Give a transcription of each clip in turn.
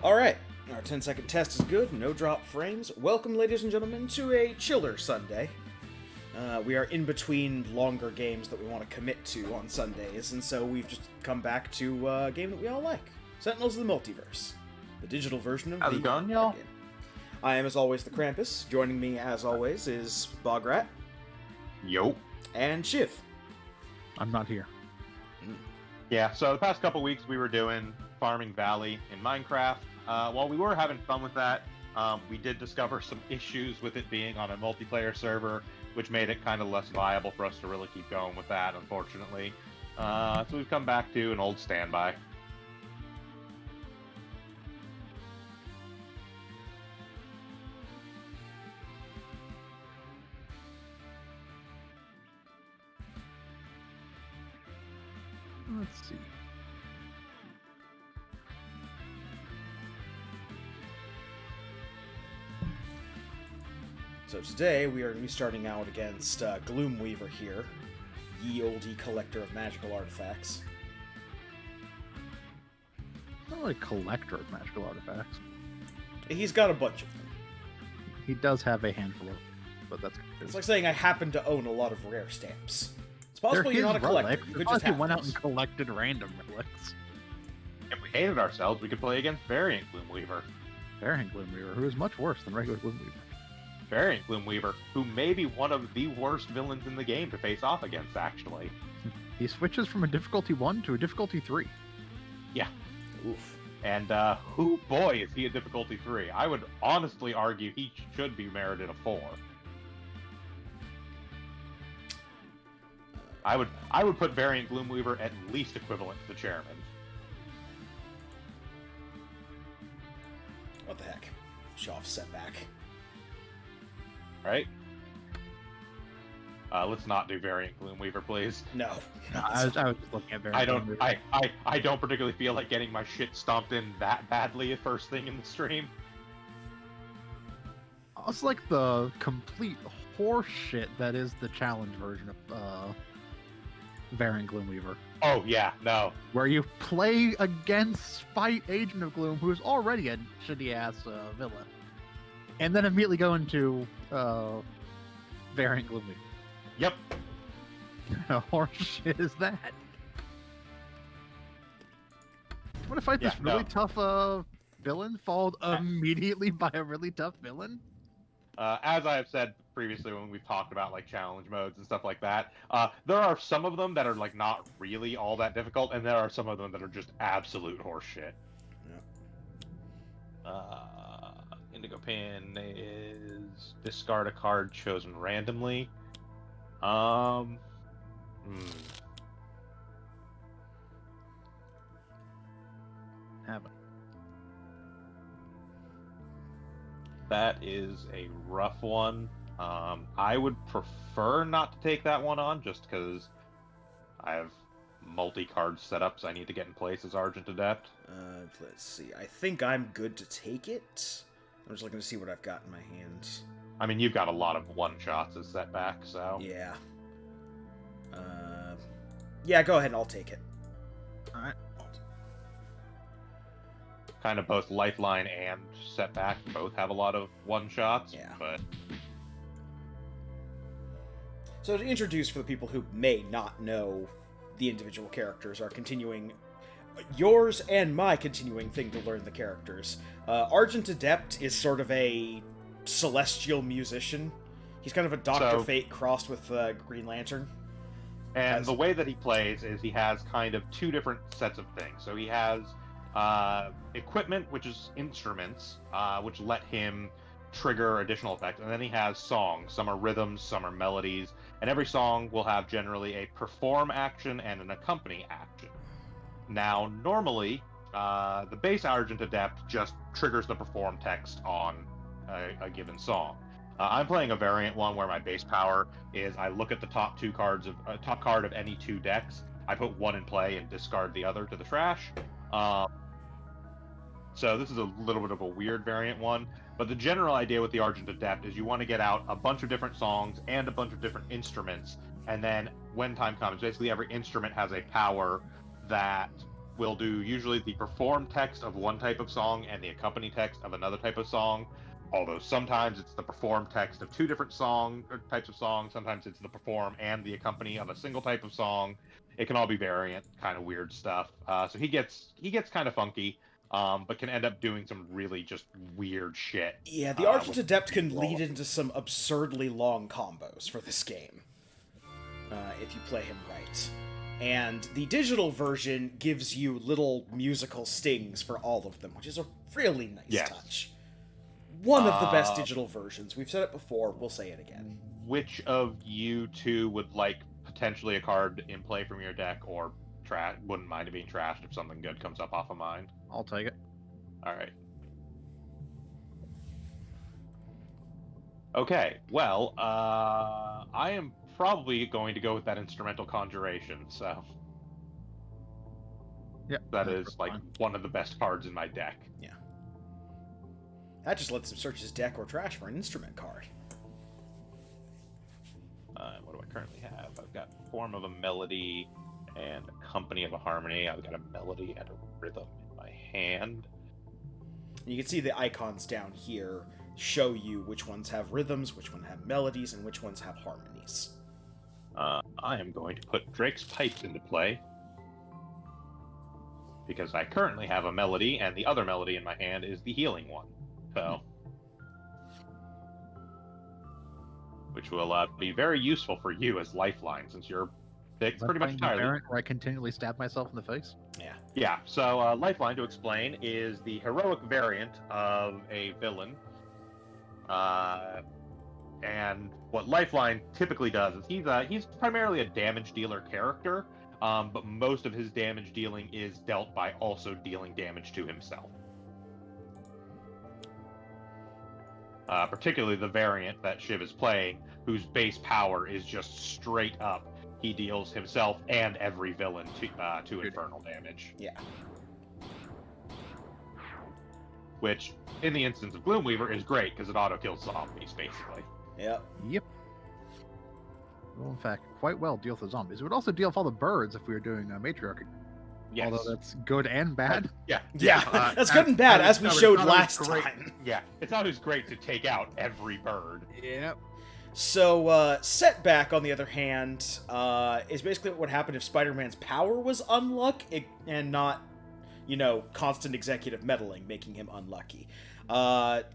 Alright, our 10-second test is good, no drop frames. Welcome, ladies and gentlemen, to a chiller Sunday. We are in between longer games that we want to commit to on Sundays, and so we've just come back to a game that we all like. Sentinels of the Multiverse. The digital version of How's the it going, y'all? game. I am, as always, the Krampus. Joining me, as always, is Bograt. Yo. And Shiv. I'm not here. Yeah, so the past couple weeks we were doing Farming Valley in Minecraft. While we were having fun with that, we did discover some issues with it being on a multiplayer server, which made it kind of less viable for us to really keep going with that, unfortunately. So we've come back to an old standby. Let's see. So today we are going to be starting out against Gloomweaver here, ye oldie collector of magical artifacts. Not really a collector of magical artifacts. He's got a bunch of them. He does have a handful of, but that's It's like saying I happen to own a lot of rare stamps. It's possible They're you're not a his collector. relics. You could It's just not like have he went out those. and collected random relics. If we hated ourselves, we could play against Variant Gloomweaver. Variant Gloomweaver, who is much worse than regular Gloomweaver. Variant Gloomweaver, who may be one of the worst villains in the game to face off against, actually. He switches from a difficulty 1 to a difficulty 3. Yeah. Oof. And, boy, is he a difficulty 3. I would honestly argue he should be merited a 4. I would put Variant Gloomweaver at least equivalent to the chairman. What the heck? Show off setback. Right? Let's not do Variant Gloomweaver, please. No. I was just looking at Variant Gloomweaver. I don't particularly feel like getting my shit stomped in that badly at first thing in the stream. It's like the complete horse shit that is the challenge version of Variant Gloomweaver. Oh yeah, no. Where you play against Fight Agent of Gloom, who is already a shitty-ass villain. And then immediately go into Variant Gloomweaver. Yep. Horse shit is that? You want to fight this Yeah, really no. tough villain, followed immediately by a really tough villain? As I have said previously when we've talked about like challenge modes and stuff like that, there are some of them that are like not really all that difficult, and there are some of them that are just absolute horseshit. Indigo Pin is discard a card chosen randomly. Haven't. That is a rough one. I would prefer not to take that one on, just because I have multi-card setups I need to get in place as Argent Adept. Let's see. I think I'm good to take it. I'm just looking to see what I've got in my hand. I mean, you've got a lot of one-shots as setback, so... Yeah. Yeah, go ahead and I'll take it. Alright. Kind of both Lifeline and Setback both have a lot of one-shots, Yeah. but... So to introduce for the people who may not know the individual characters, our continuing... yours and my continuing thing to learn the characters. Argent Adept is sort of a celestial musician. He's kind of a Dr. Fate crossed with Green Lantern. And the way that he plays is he has kind of two different sets of things. So he has equipment, which is instruments, which let him trigger additional effects. And then he has songs. Some are rhythms, some are melodies. And every song will have generally a perform action and an accompany action. Now, normally, the base Argent Adept just triggers the perform text on a given song. I'm playing a variant one where my base power is I look at the top top card of any two decks. I put one in play and discard the other to the trash. So this is a little bit of a weird variant one, but the general idea with the Argent Adept is you want to get out a bunch of different songs and a bunch of different instruments, and then when time comes, basically every instrument has a power that will do usually the perform text of one type of song and the accompany text of another type of song. Although sometimes it's the perform text of two different types of songs. Sometimes it's the perform and the accompany of a single type of song. It can all be variant, kind of weird stuff. So he gets kind of funky, but can end up doing some really just weird shit. Yeah, the Argent Adept can lead into some absurdly long combos for this game, if you play him right. And the digital version gives you little musical stings for all of them, which is a really nice touch. One of the best digital versions. We've said it before, we'll say it again. Which of you two would like potentially a card in play from your deck, or wouldn't mind it being trashed if something good comes up off of mine? I'll take it. Alright. Okay, well, I am probably going to go with that Instrumental Conjuration, so... Yep. That is, like, one of the best cards in my deck. Yeah. That just lets him search his deck or trash for an instrument card. What do I currently have? I've got Form of a Melody and Accompany of a Harmony. I've got a Melody and a Rhythm in my hand. You can see the icons down here show you which ones have rhythms, which ones have melodies, and which ones have harmonies. I am going to put Drake's Pipes into play, because I currently have a melody, and the other melody in my hand is the healing one. So, which will be very useful for you as Lifeline, since you're pretty much entirely... Where I continually stab myself in the face? Yeah. Yeah, so Lifeline, to explain, is the heroic variant of a villain. And what Lifeline typically does is he's primarily a damage dealer character, but most of his damage dealing is dealt by also dealing damage to himself. Particularly the variant that Shiv is playing, whose base power is just straight up. He deals himself and every villain to infernal damage. Yeah. Which, in the instance of Gloomweaver, is great, because it auto-kills zombies, basically. Yep. Yep. Well, in fact, quite well deal with the zombies. It would also deal with all the birds if we were doing a matriarchy. Yes. Although that's good and bad. Yeah. That's good and bad, as we showed last time. Yeah, it's always great to take out every bird. Yep. So, Setback, on the other hand, is basically what would happen if Spider-Man's power was unluck and not, constant executive meddling, making him unlucky.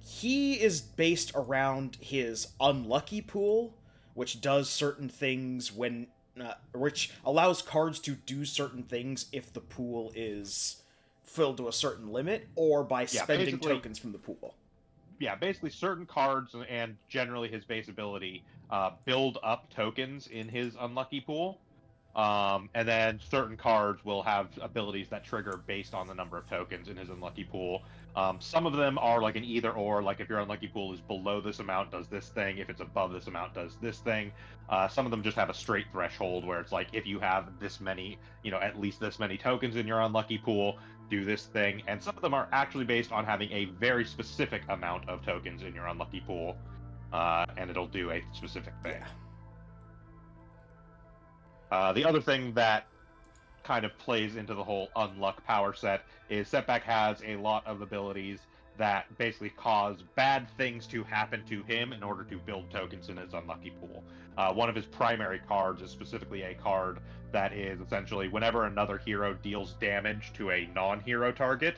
He is based around his unlucky pool, which does certain things which allows cards to do certain things if the pool is filled to a certain limit, or by spending tokens from the pool. Yeah, basically certain cards and generally his base ability build up tokens in his unlucky pool. And then certain cards will have abilities that trigger based on the number of tokens in his unlucky pool. Some of them are like an either or, like if your unlucky pool is below this amount, does this thing. If it's above this amount, does this thing. Some of them just have a straight threshold where it's like, if you have this many, at least this many tokens in your unlucky pool, do this thing. And some of them are actually based on having a very specific amount of tokens in your unlucky pool, and it'll do a specific thing. The other thing that kind of plays into the whole unluck power set is Setback has a lot of abilities that basically cause bad things to happen to him in order to build tokens in his unlucky pool. One of his primary cards is specifically a card that is essentially whenever another hero deals damage to a non-hero target,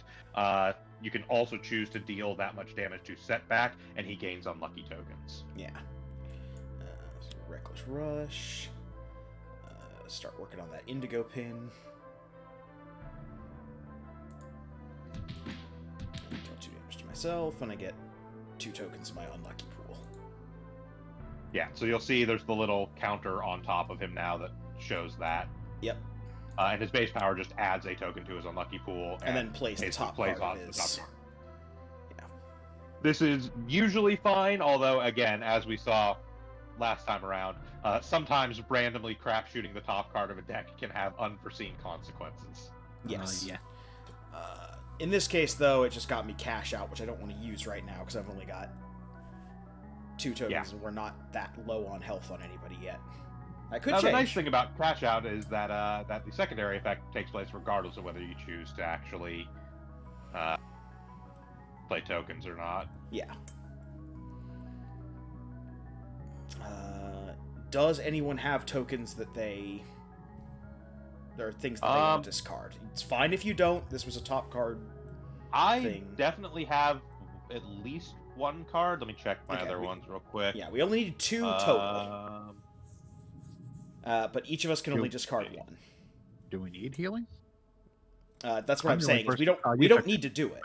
you can also choose to deal that much damage to Setback, and he gains unlucky tokens. Yeah. So Reckless Rush. Start working on that Indigo pin. Deal 2 damage to myself, and I get 2 tokens in my unlucky pool. Yeah, so you'll see there's the little counter on top of him now that shows that. Yep. And his base power just adds a token to his unlucky pool. And then plays the top card of his... Yeah. This is usually fine, although, again, as we saw last time around, sometimes randomly crap shooting the top card of a deck can have unforeseen consequences. Yes. In this case, though, it just got me cash out, which I don't want to use right now because I've only got 2 tokens and we're not that low on health on anybody yet. That could Now, change. the nice thing about Crash Out is that that the secondary effect takes place regardless of whether you choose to actually play tokens or not. Yeah. Does anyone have tokens that they... There are things that they want to discard? It's fine if you don't. This was a top card thing. I definitely have at least one card. Let me check my other ones real quick. Yeah, we only need 2 total. But each of us can only discard 1. Do we need healing? That's what I'm saying. Is we don't need to do it.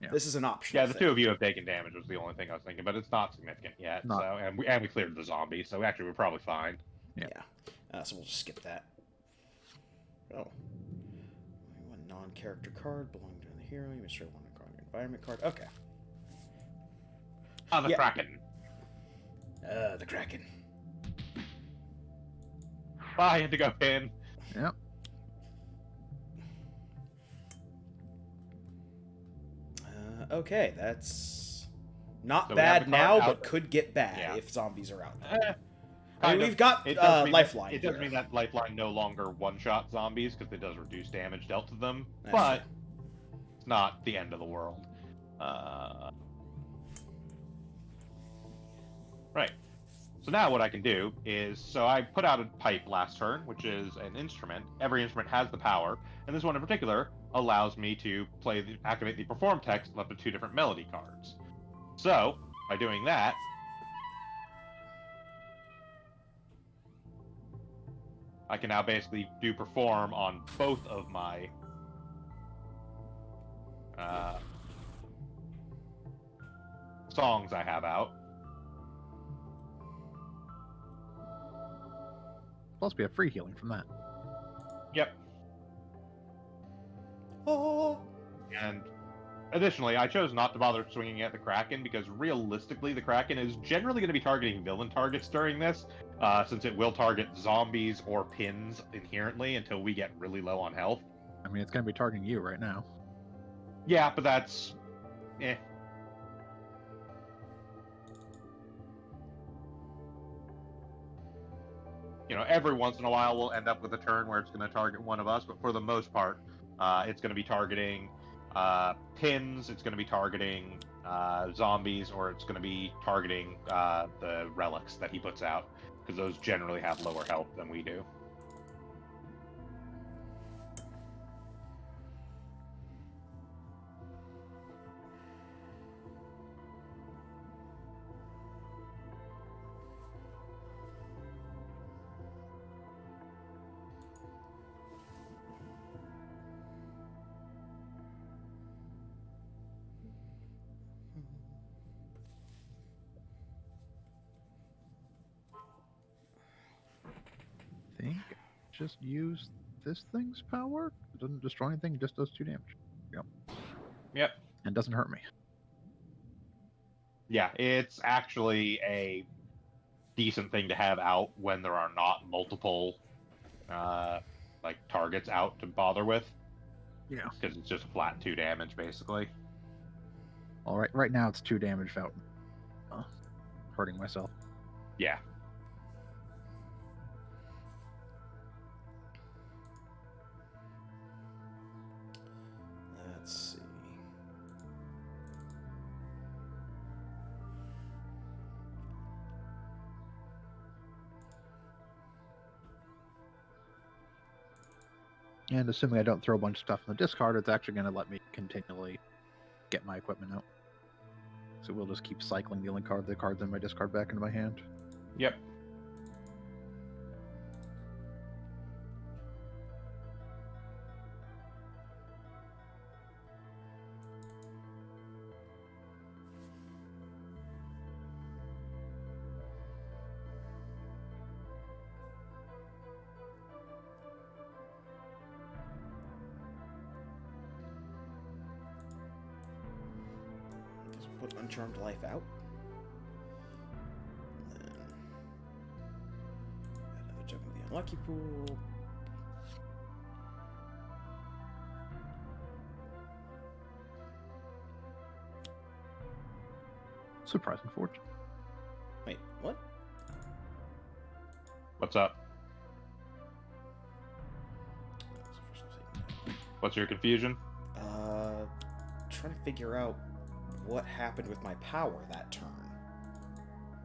Yeah. This is an option. Yeah, the 2 of you have taken damage was the only thing I was thinking, but it's not significant yet. So and we cleared the zombie, so actually we're probably fine. Yeah. So we'll just skip that. Oh. One non-character card belonging to the hero. You must show 1 environment card. Okay. Oh, the Kraken. The Kraken. Bye, Indigo Pin. Yep. Okay, that's not bad now, but could get bad if zombies are out there. I mean, we've got Lifeline. It does mean that Lifeline no longer one-shot zombies, because it does reduce damage dealt to them, but it's not the end of the world. Right. So now what I can do is, so I put out a pipe last turn, which is an instrument. Every instrument has the power, and this one in particular allows me to activate the perform text of up to 2 different melody cards. So, by doing that, I can now basically do perform on both of my songs I have out. Plus, we have free healing from that. Yep. Oh. And additionally, I chose not to bother swinging at the Kraken because realistically, the Kraken is generally going to be targeting villain targets during this, since it will target zombies or pins inherently until we get really low on health. I mean, it's going to be targeting you right now. Yeah, but that's... eh. You know, every once in a while we'll end up with a turn where it's going to target one of us, but for the most part, it's going to be targeting pins, it's going to be targeting zombies, or it's going to be targeting the relics that he puts out, because those generally have lower health than we do. I think just use this thing's power. It doesn't destroy anything, it just does 2 damage. Yep. Yep. And doesn't hurt me. Yeah, it's actually a decent thing to have out when there are not multiple like targets out to bother with. Yeah. Because it's just a flat 2 damage, basically. All right, right now it's 2 damage without hurting myself. Yeah. Let's see. And assuming I don't throw a bunch of stuff in the discard, it's actually going to let me continually get my equipment out. So we'll just keep cycling the cards in my discard back into my hand. Yep. Put Uncharmed Life out. And then add another token to the Unlucky Pool. Surprising fortune. Wait, what? What's up? What's your confusion? Trying to figure out what happened with my power that turn.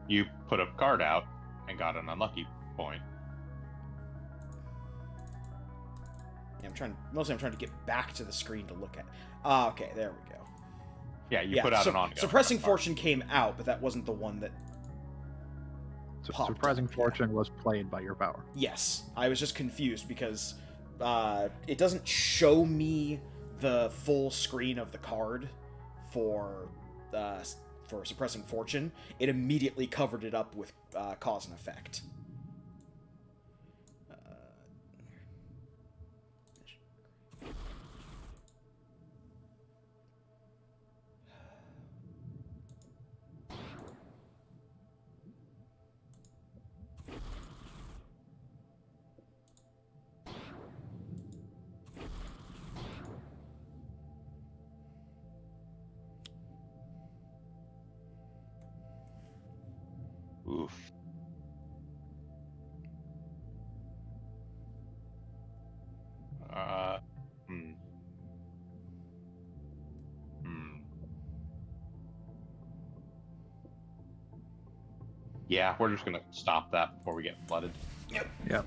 You put a card out and got an unlucky point. Yeah, I'm trying to get back to the screen to look at. Okay, there we go. Yeah, you put out an ongoing. Suppressing Fortune came out, but that wasn't the one that Surprising Fortune was played by your power. Yes, I was just confused because it doesn't show me the full screen of the card for Suppressing Fortune. It immediately covered it up with cause and effect. Oof. Yeah, we're just gonna stop that before we get flooded. Yep.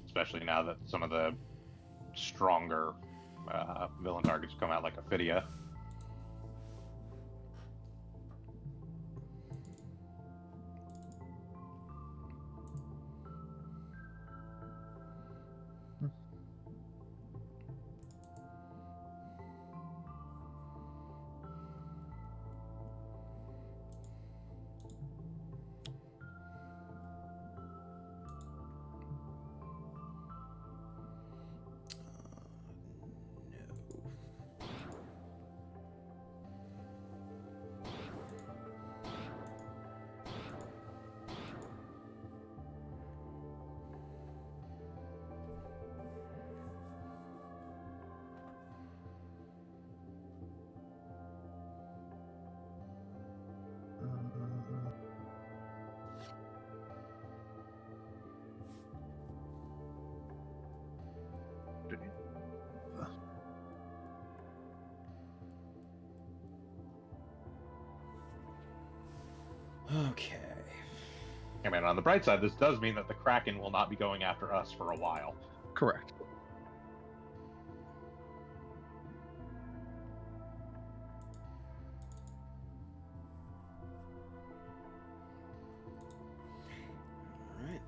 Especially now that some of the stronger villain targets come out, like Ophidia. Okay. I mean, on the bright side, this does mean that the Kraken will not be going after us for a while. Correct. Alright.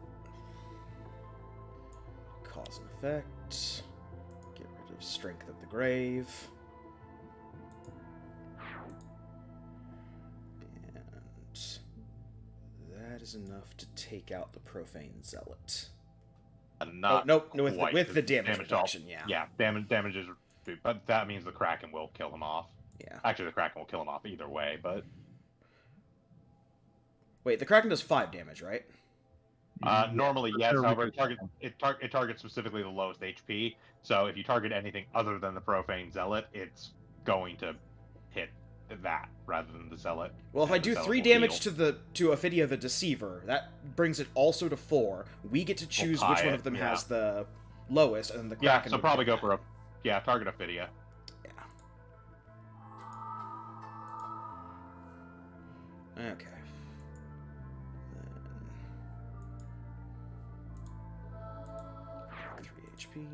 Cause and effect. Get rid of Strength of the Grave. That is enough to take out the Profane Zealot. With the damage reduction, yeah. Yeah, damages, but that means the Kraken will kill him off. Yeah. Actually, the Kraken will kill him off either way, but... Wait, the Kraken does 5 damage, right? Normally, yes. However, it targets specifically the lowest HP, so if you target anything other than the Profane Zealot, it's going to hit that rather than the Zealot. Well, if I do 3 damage to Ophidia the Deceiver, that brings it also to 4. We get to choose which one of them has the lowest, and then the Kraken. Yeah, so probably go for target Ophidia. Yeah. Okay. 3 HP.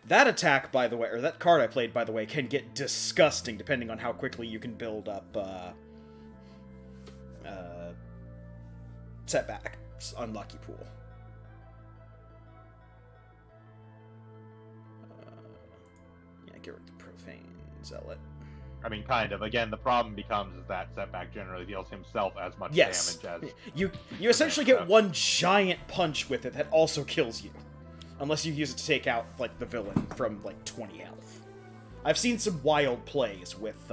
That attack, by the way, or that card I played, by the way, can get disgusting depending on how quickly you can build up setbacks, unlucky pool. Yeah, get rid of the Profane Zealot. I mean, kind of. Again, the problem becomes is that setback generally deals himself as much damage as... You essentially get one giant punch with it that also kills you. Unless you use it to take out, like, the villain from, like, 20 health. I've seen some wild plays with,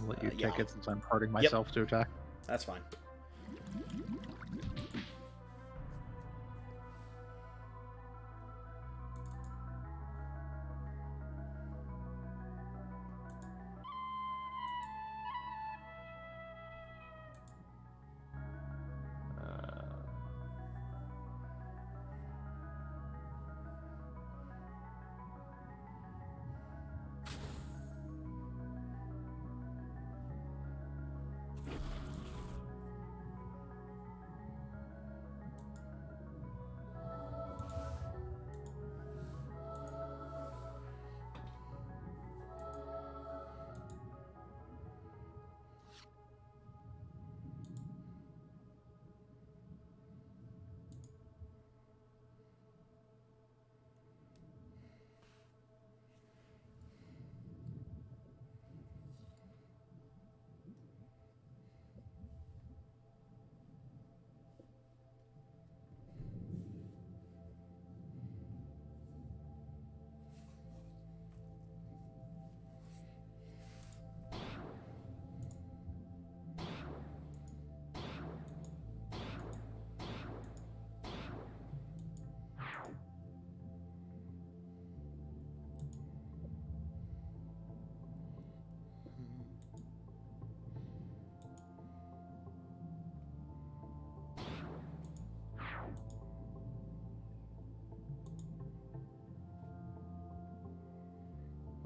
I'll let you Yeah. take it since I'm hurting myself to attack. That's fine.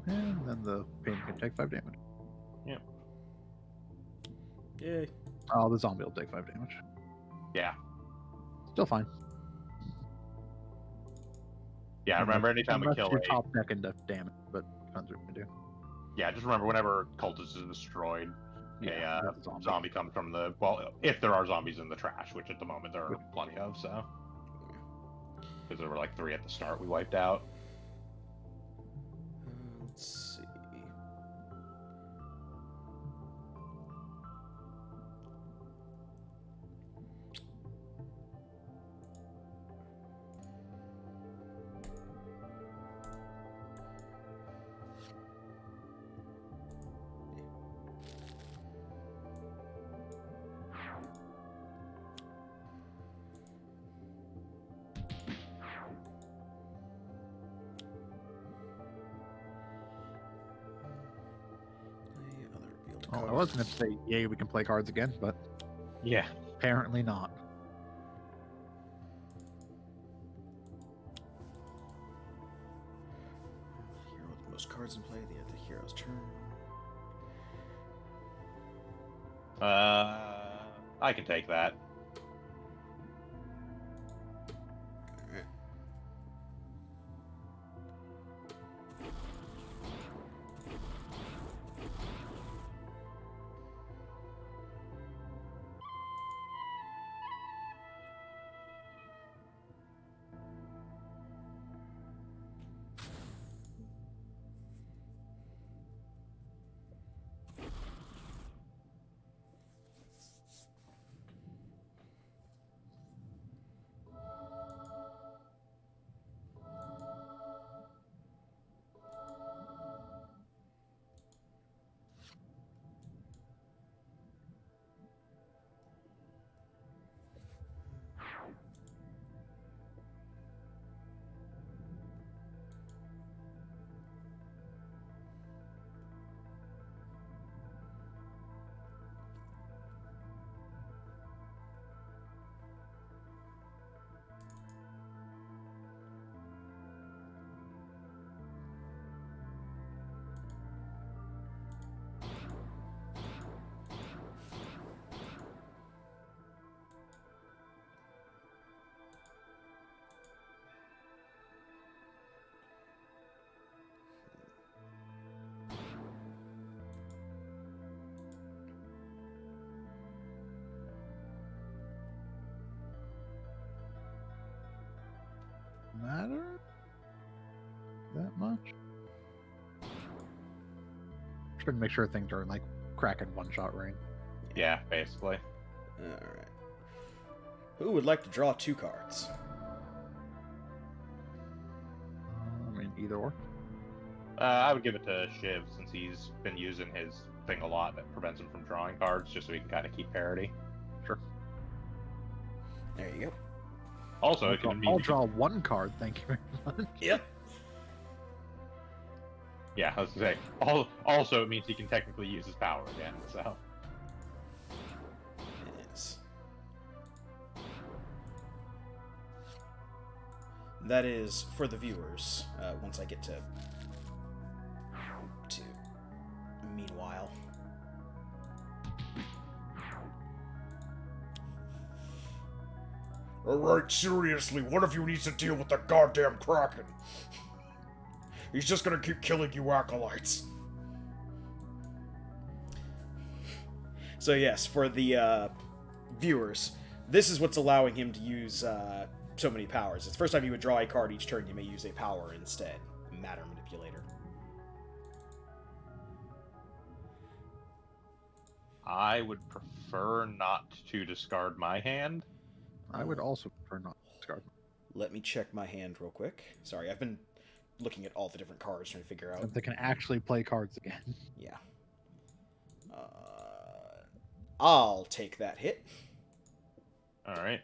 And then the pain can take 5 damage. Yep. Yay. Oh, the zombie will take 5 damage. Yeah. Still fine. Yeah, remember anytime we kill your a... top deck into damage, but depends what we do. Yeah, just remember whenever Cultist is destroyed, Yeah, a zombie comes from the... Well, if there are zombies in the trash, which at the moment there are plenty of, so... Because there were like 3 at the start we wiped out. Let's see. Oh, I was going to say, yay, we can play cards again, but Yeah. apparently not. Hero with the most cards in play at the end of the hero's turn. I can take that. Matter that much? Just gonna make sure things are like cracking one-shot range. Yeah, basically. Alright. Who would like to draw 2 cards? I mean, either or. I would give it to Shiv since he's been using his thing a lot that prevents him from drawing cards, just so he can kind of keep parity. Sure. There you go. Also, it can I'll draw one card, thank you very much. Yep. Yeah, I was gonna say. Also, it means he can technically use his power again. So. Yes. That is for the viewers. Once I get to. Meanwhile. Alright, seriously, one of you needs to deal with the goddamn Kraken. He's just gonna keep killing you acolytes. So yes, for the viewers, this is what's allowing him to use so many powers. It's the first time you would draw a card each turn, you may use a power instead. Matter Manipulator. I would prefer not to discard my hand. I would also prefer not to discard. Let me check my hand real quick. Sorry, I've been looking at all the different cards trying to figure out. If they can actually play cards again. Yeah. I'll take that hit. Alright.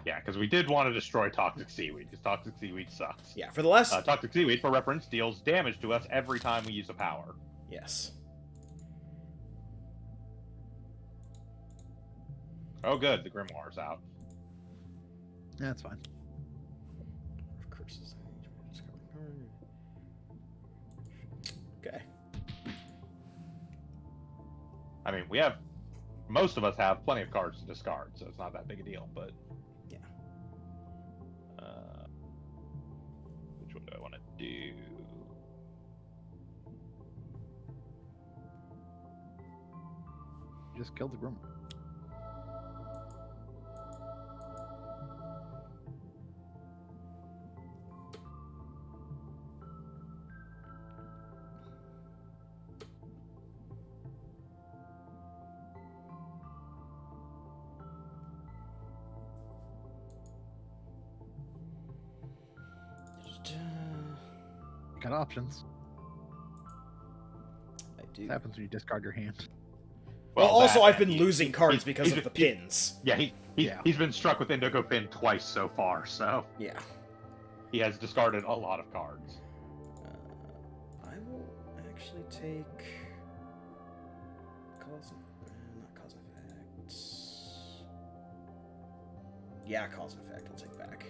Yeah, because we did want to destroy Toxic Seaweed, because Toxic Seaweed sucks. Yeah, for the last... Toxic Seaweed, for reference, deals damage to us every time we use a power. Yes. Oh good, the Grimoire's out. Yeah, that's fine. Curses. Okay. I mean, we have... Most of us have plenty of cards to discard, so it's not that big a deal, but... Yeah. Which one do I want to do? Just killed the Grimoire. Got options. I do. What happens when you discard your hand? Well, also, that, I've been losing cards he's- because he's- of the pins. Yeah, Yeah. he's been struck with Indigo Pin twice so far, so Yeah. he has discarded a lot of cards. I will actually take... Cause... not cause and effect... Yeah, cause and effect, I'll take back.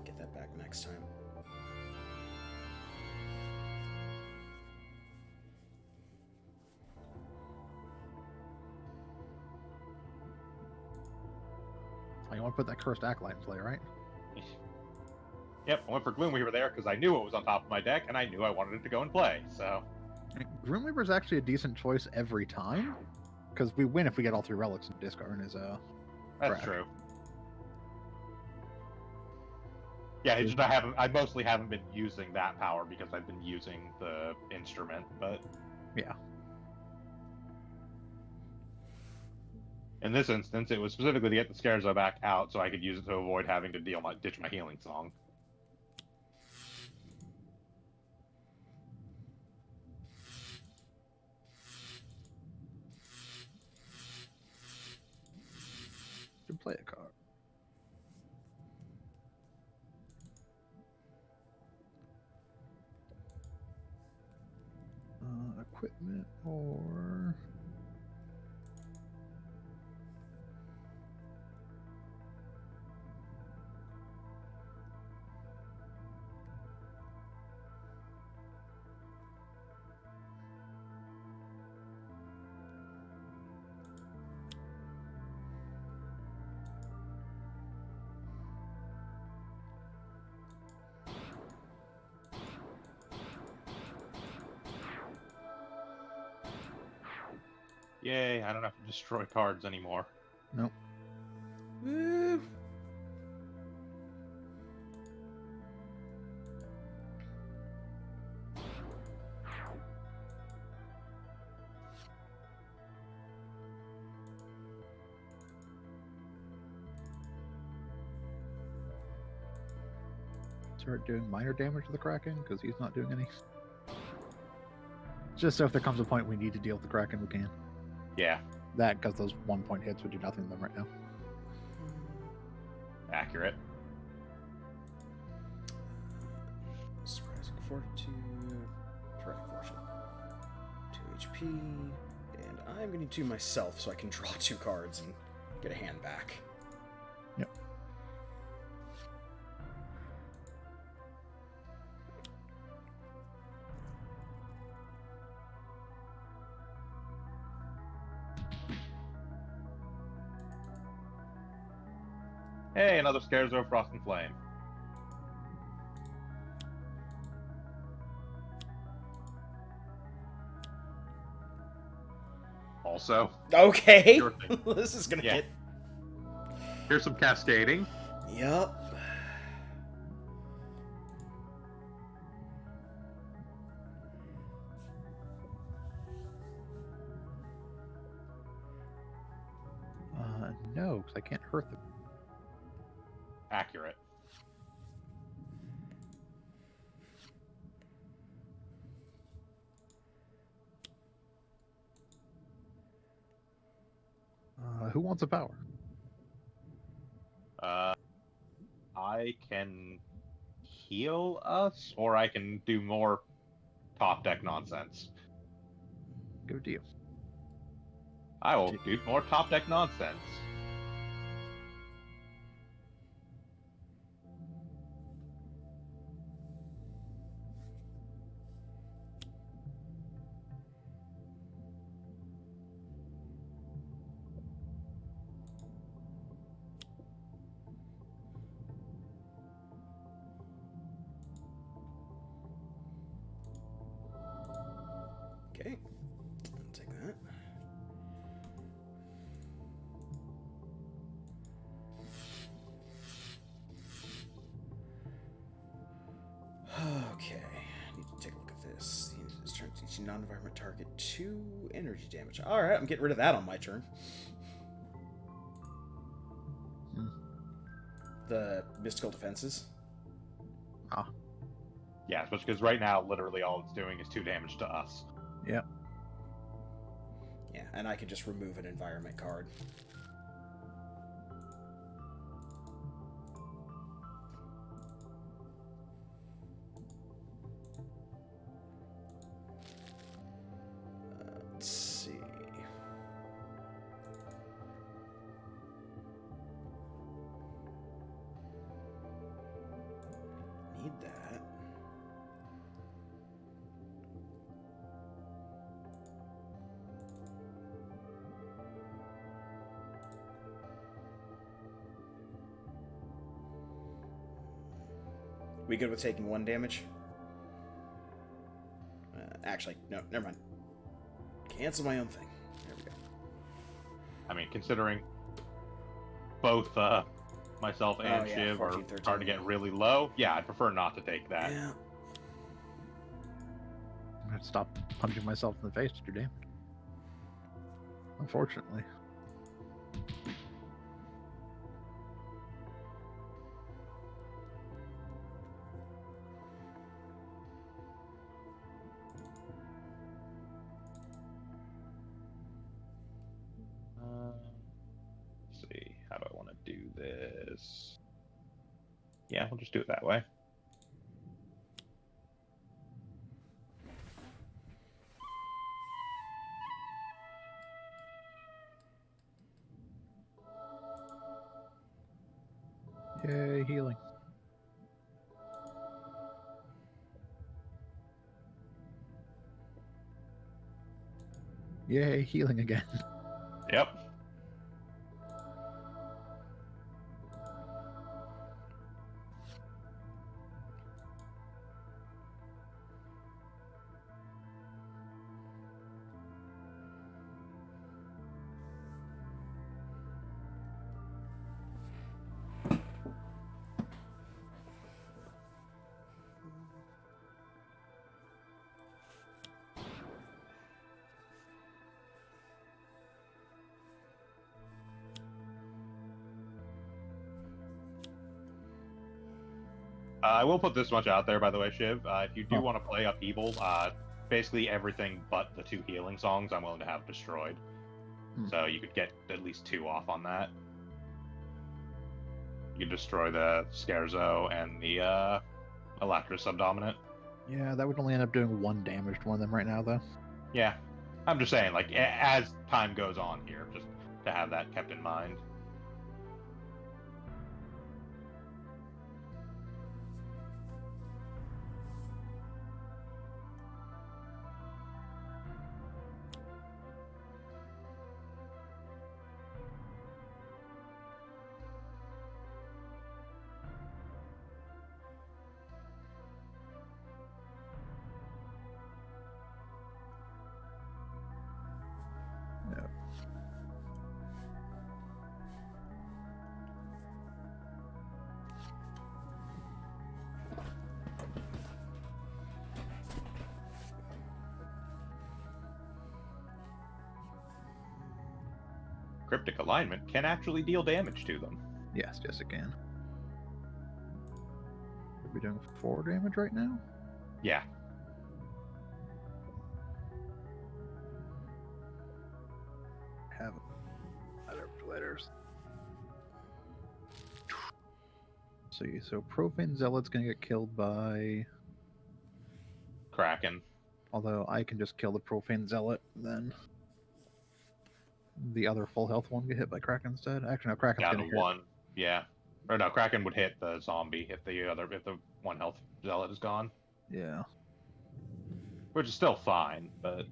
Get that back next time. Oh, you want to put that Cursed Acolyte in play, right? Yep, I went for Gloomweaver there because I knew it was on top of my deck, and I knew I wanted it to go and play, so... Grimweaver is actually a decent choice every time, because we win if we get all 3 relics in discard. Is That's Correct. true. Yeah, it's just I mostly haven't been using that power because I've been using the instrument, but... Yeah. In this instance, it was specifically to get the Scarzo back out so I could use it to avoid having to ditch my healing song. to play a card. Equipment or... Yay, I don't have to destroy cards anymore. Nope. Woo. start doing minor damage to the Kraken? Because he's not doing any. Just so if there comes a point we need to deal with the Kraken, we can. Yeah. That, because those 1-point hits would do nothing to them right now. Accurate. Surprising Fortitude. Surprising Fortune. 2 HP. And I'm going to do myself so I can draw 2 cards and get a hand back. Yep. Hey, another Scarezo Frost and Flame. Also. Okay. This is gonna get. Here's some cascading. Yup. No, because I can't hurt them. Accurate. Who wants a power? I can heal us, or I can do more top deck nonsense. Good deal. I will do more top deck nonsense. Okay. I'll take that. Okay. I need to take a look at this. This turn each non-environment target 2 energy damage. Alright, I'm getting rid of that on my turn. The mystical defenses. Ah. Yeah, especially because right now, literally all it's doing is 2 damage to us. Yep. Yeah, and I can just remove an environment card. Let's see. Need that. We good with taking 1 damage? Actually, no, never mind. Cancel my own thing. There we go. I mean, considering both myself and Shiv 14, are 13, starting to get really low, yeah, I'd prefer not to take that. Yeah. I'm gonna stop punching myself in the face to do damage. Unfortunately. Let's see, how do I want to do this? Yeah, we'll just do it that way. Yay, healing. Yay, healing again. Yep. I will put this much out there, by the way, Shiv. If you do Oh. want to play Upheaval, basically everything but the 2 healing songs I'm willing to have destroyed. So you could get at least 2 off on that. You could destroy the Scherzo and the Electra Subdominant. Yeah, that would only end up doing 1 damage to one of them right now, though. Yeah. I'm just saying, like, as time goes on here, just to have that kept in mind. Cryptic Alignment can actually deal damage to them. Yes, it can. Are we doing 4 damage right now? Yeah. Have letters. See, so Profane Zealot's gonna get killed by... Kraken. Although I can just kill the Profane Zealot, then the other full health one get hit by Kraken instead. Actually, no, Kraken's Yeah, gonna the hit. one. Yeah. Or no, Kraken would hit the zombie if the 1 health zealot is gone. Yeah. Which is still fine, but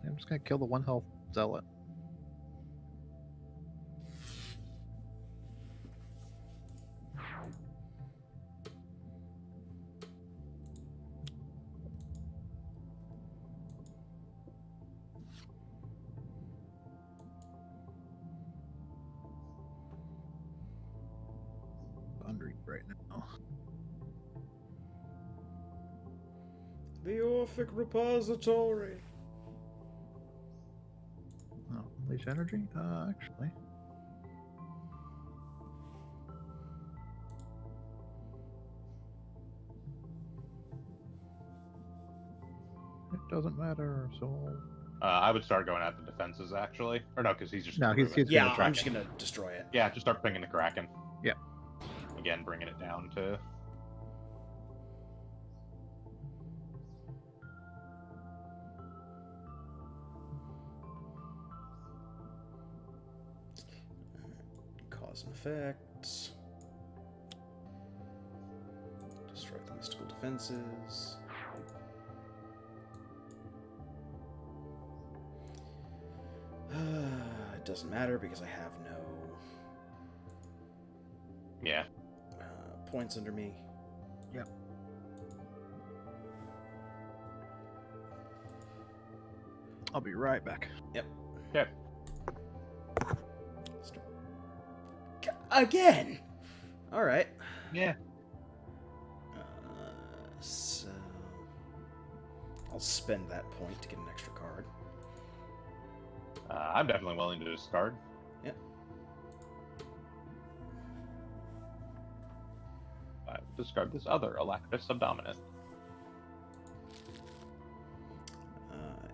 I'm just gonna kill the 1 health zealot. Unread right now. The Orphic Repository. Oh, unleash energy? Actually. It doesn't matter, so... I would start going at the defenses, actually. Or no, because he's just... No, he's Yeah, gonna track I'm just gonna destroy it. Yeah, just start pinging the Kraken. Yeah. Again, bringing it down to... Cause and effects. Destroy the mystical defenses. It doesn't matter because I have no Yeah. points under me. Yep. I'll be right back. Yep. Okay. Again! Alright. Yeah. So... I'll spend that point to get an extra card. I'm definitely willing to discard. Yep. I would discard this other Electra Subdominant.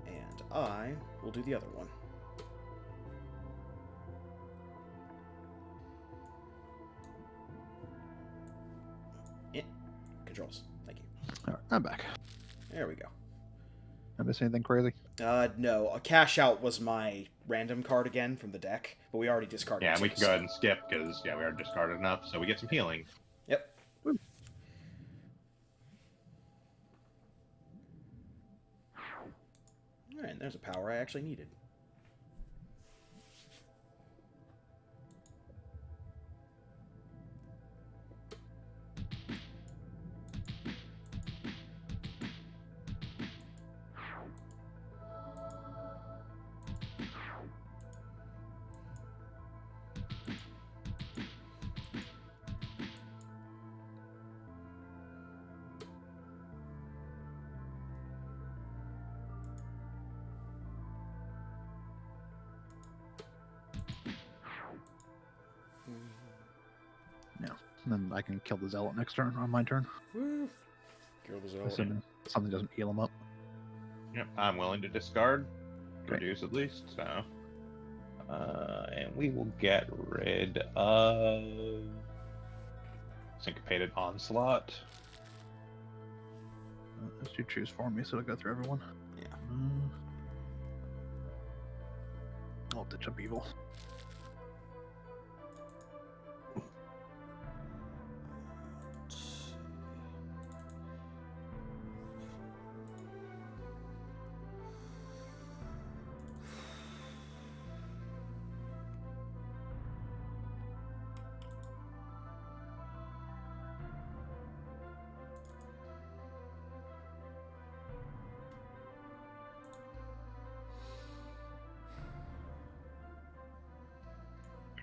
And I will do the other one. Yeah. Controls. Thank you. Alright, I'm back. There we go. I miss anything crazy? No. A cash out was my random card again from the deck, but we already discarded Yeah, two, we can go ahead and skip, because, yeah, we already discarded enough, so we get some healing. Yep. Woo. Alright, there's a power I actually needed. And then I can kill the Zealot next turn on my turn. Woo. Kill the Zealot. Assuming something doesn't heal him up. Yep, I'm willing to discard. Great. Reduce at least, so. And we will get rid of Syncopated Onslaught. Let's do choose for me, so I'll go through everyone. Yeah. I'll ditch up evil.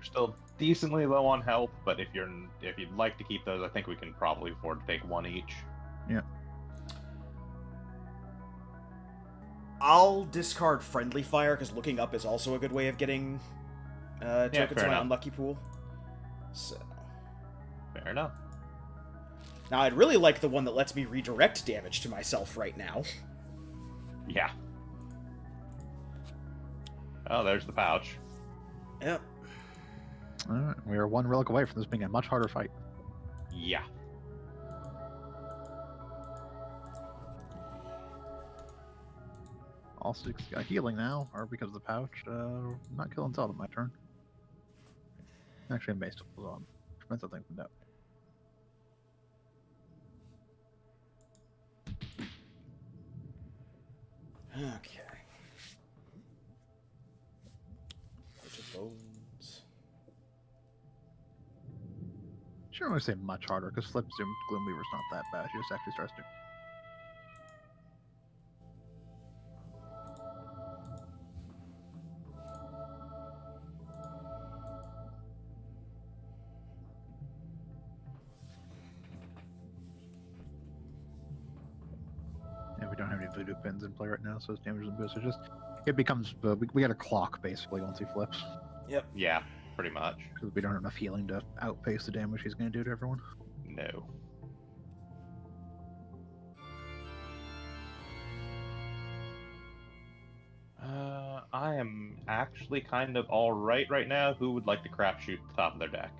Still decently low on health, but if you'd like to keep those, I think we can probably afford to take one each. Yeah. I'll discard Friendly Fire, because looking up is also a good way of getting tokens in my unlucky pool. So. Fair enough. Now, I'd really like the one that lets me redirect damage to myself right now. Yeah. Oh, there's the pouch. Yep. Alright, we are one relic away from this being a much harder fight. Yeah. All 6 got healing now, or because of the pouch. Not killing Zelda my turn. Actually, I'm based on. Depends on things from Okay. Bunch of bones. Sure, I want to say much harder, because Flip Zoom Gloomweaver's not that bad. She just actually starts to. And we don't have any voodoo pins in play right now, so his damage isn't boosted. Just it becomes we got a clock basically once he flips. Yep. Yeah, pretty much. Because we don't have enough healing to outpace the damage he's going to do to everyone. No. I am actually kind of alright right now. Who would like to crapshoot the top of their deck?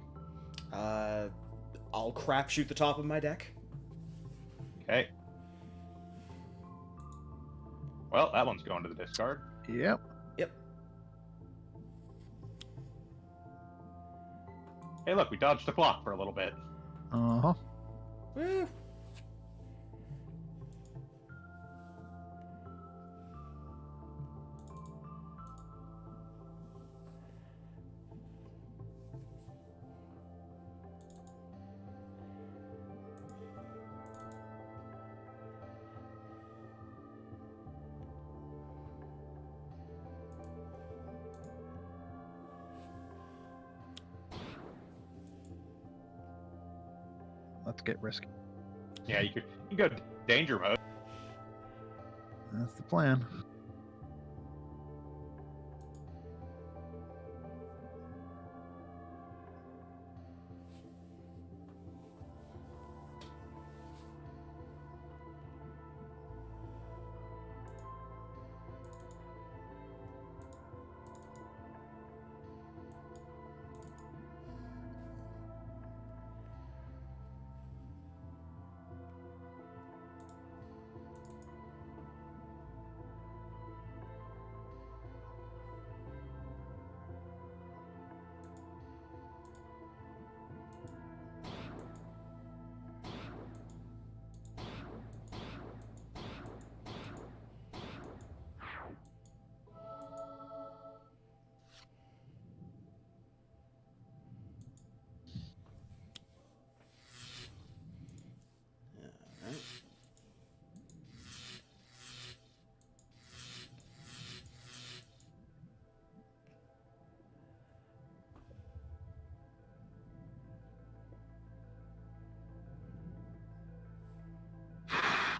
I'll crapshoot the top of my deck. Okay. Well, that one's going to the discard. Yep. Yep. Hey, look, we dodged the clock for a little bit. Uh-huh. Eh. Let's get risky. Yeah, you go danger mode. That's the plan.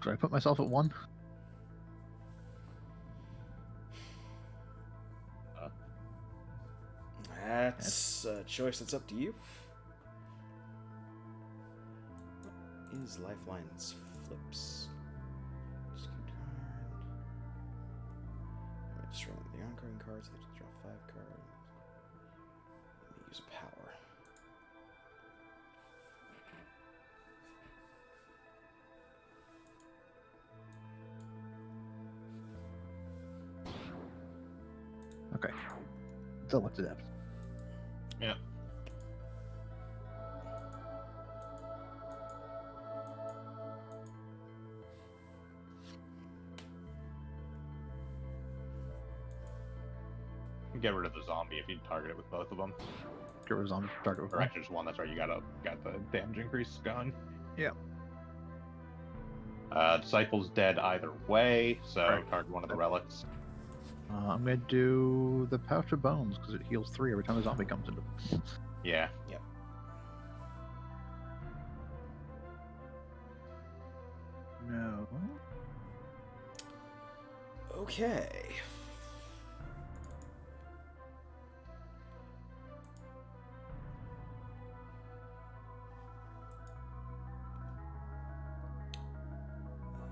Do I put myself at 1? That's a choice that's up to you. is Lifeline's flips? I'm just throwing the on-carding cards. I have to draw 5 cards. Let me use a power. Okay. Still look to depth. Yeah. Get rid of the zombie if you target it with both of them. Get rid of zombie. Target with Or one. actually just one. That's right. You got the damage increase going. Yeah. Disciple's dead either way, so Right. target one of the relics. I'm gonna do the Pouch of Bones because it heals 3 every time a zombie comes into. Yeah. Yep. No. Okay.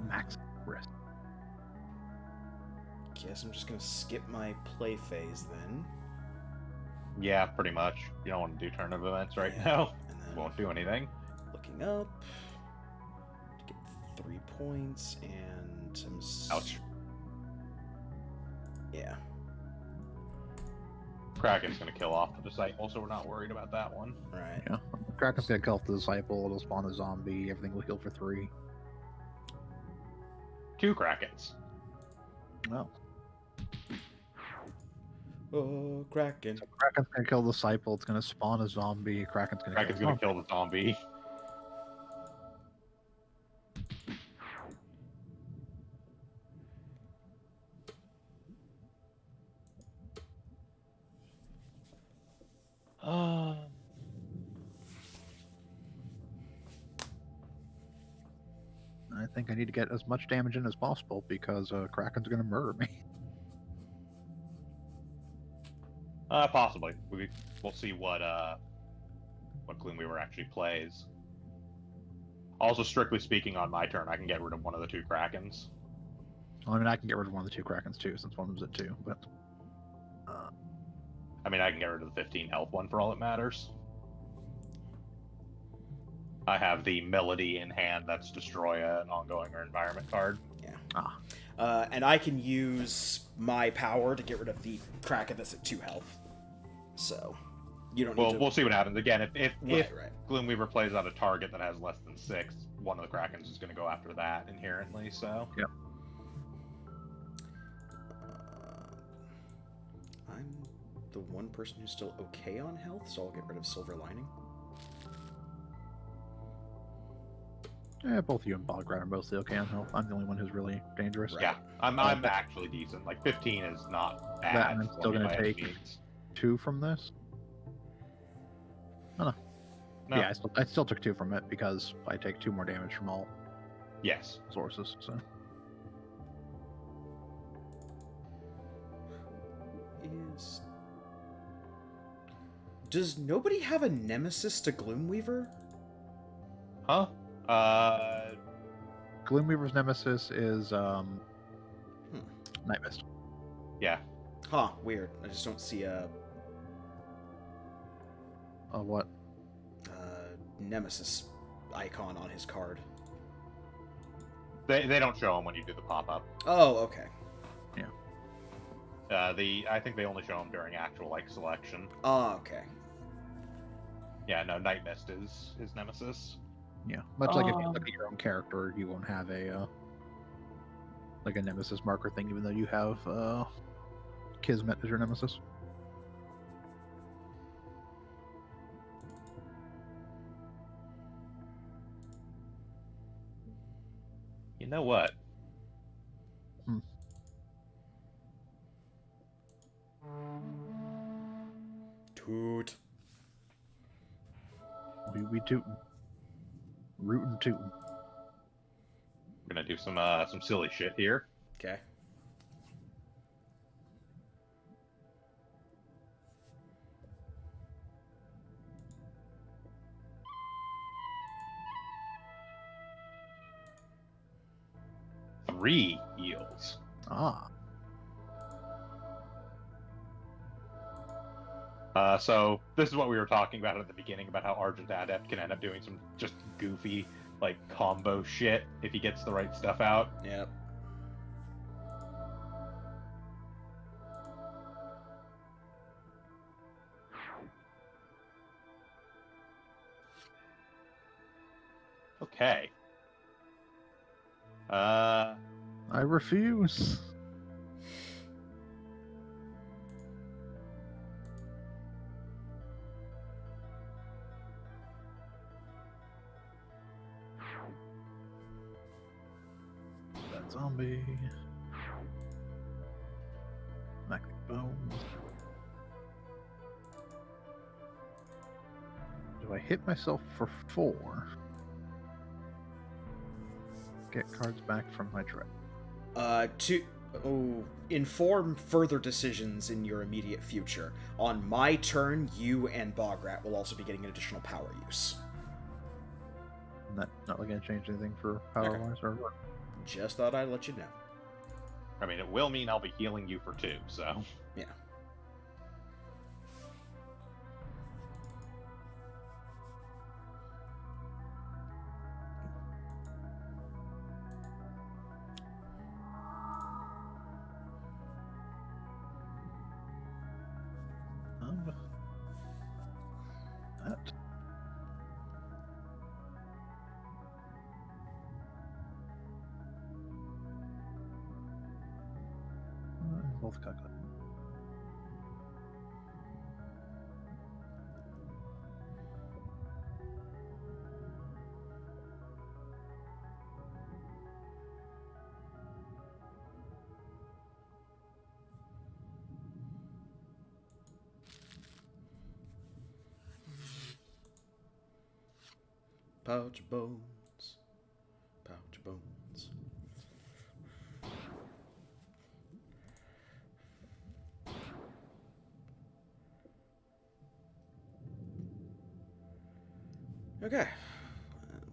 Max risk. Guess I'm just gonna skip my play phase then. Yeah, pretty much. You don't want to do turn of events right Yeah. now. And then Won't do anything. looking up to get 3 points, and I'm Ouch. Yeah. Kraken's gonna kill off the Disciple, so we're not worried about that one. Right. Yeah. Kraken's gonna kill off the Disciple. It'll spawn a zombie. Everything will heal for 3. 2 Krakens. Well, Oh, Kraken. so Kraken's gonna kill the Disciple. It's gonna spawn a zombie. Kraken's gonna Kraken's kill gonna kill the zombie. I think I need to get as much damage in as possible because Kraken's gonna murder me. Possibly. We'll see what Gloomweaver actually plays. Also, strictly speaking, on my turn, I can get rid of one of the 2 Krakens. Well, I mean, I can get rid of one of the 2 Krakens too, since one of them's at 2. But I mean, I can get rid of the 15 health one for all it matters. I have the Melody in hand that's destroy an ongoing or environment card. Yeah. And I can use my power to get rid of the Kraken that's at 2 health. So, you don't need to... We'll see what happens. Again, if Right. Gloomweaver plays out a target that has less than 6, one of the Krakens is going to go after that inherently, so... Yep. I'm the one person who's still okay on health, so I'll get rid of Silver Lining. yeah, both you and Bograd are mostly okay on health. I'm the only one who's really dangerous. Right. Yeah, I'm actually decent. Like, 15 is not bad. That, and I'm for still me gonna by any take- means. 2 from this. Oh, no. No. Yeah, I still took 2 from it because I take 2 more damage from all Yes. sources. So Does nobody have a nemesis to Gloomweaver? Huh? Gloomweaver's nemesis is Night Mist. Yeah. Huh, weird. I just don't see a What? nemesis icon on his card. They don't show them when you do the pop-up. Oh, okay. I think they only show them during actual, like, selection. Oh, okay. Yeah, no, Night Mist is his nemesis. Yeah, much like if you look at your own character, you won't have a like a nemesis marker thing, even though you have Kismet as your nemesis. You know what? Toot. We tootin'. Rootin' tootin'. We're gonna do some silly shit here. Okay. 3 heals. Ah. So this is what we were talking about at the beginning about how Argent Adept can end up doing some just goofy like combo shit if he gets the right stuff out. Yep. Okay. I refuse. That zombie. Magnetic bones. Do I hit myself for 4? Get cards back from my trap. Inform further decisions in your immediate future. On my turn, you and Bograt will also be getting an additional power use. Not really gonna change anything for power-wise or what? Just thought I'd let you know. I mean, it will mean I'll be healing you for 2, so... Yeah. That. Both calculate. Pouch of bones. Pouch of bones. Okay.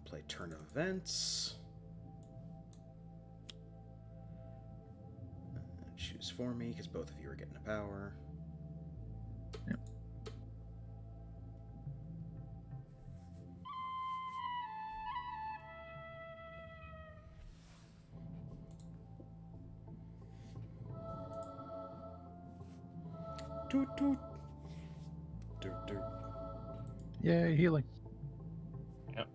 Play turn of events. Choose for me, because both of you are getting a power. Yep. Toot toot. Toot toot. Yay, healing. Yep.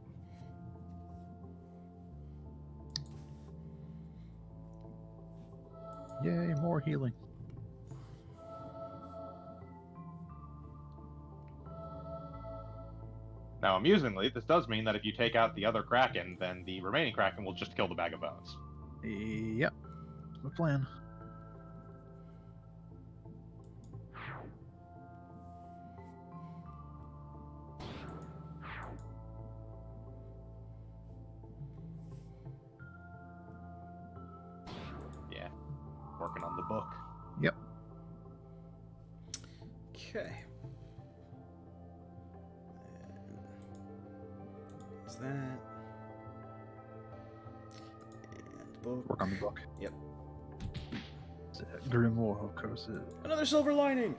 Yay, more healing. Now, amusingly, this does mean that if you take out the other Kraken, then the remaining Kraken will just kill the bag of bones. Yep. That's my plan. Yeah. Working on the book. Yep. Okay. Is that? And book. Work on the book. Yep. Grimoire of Curses. Another silver lining.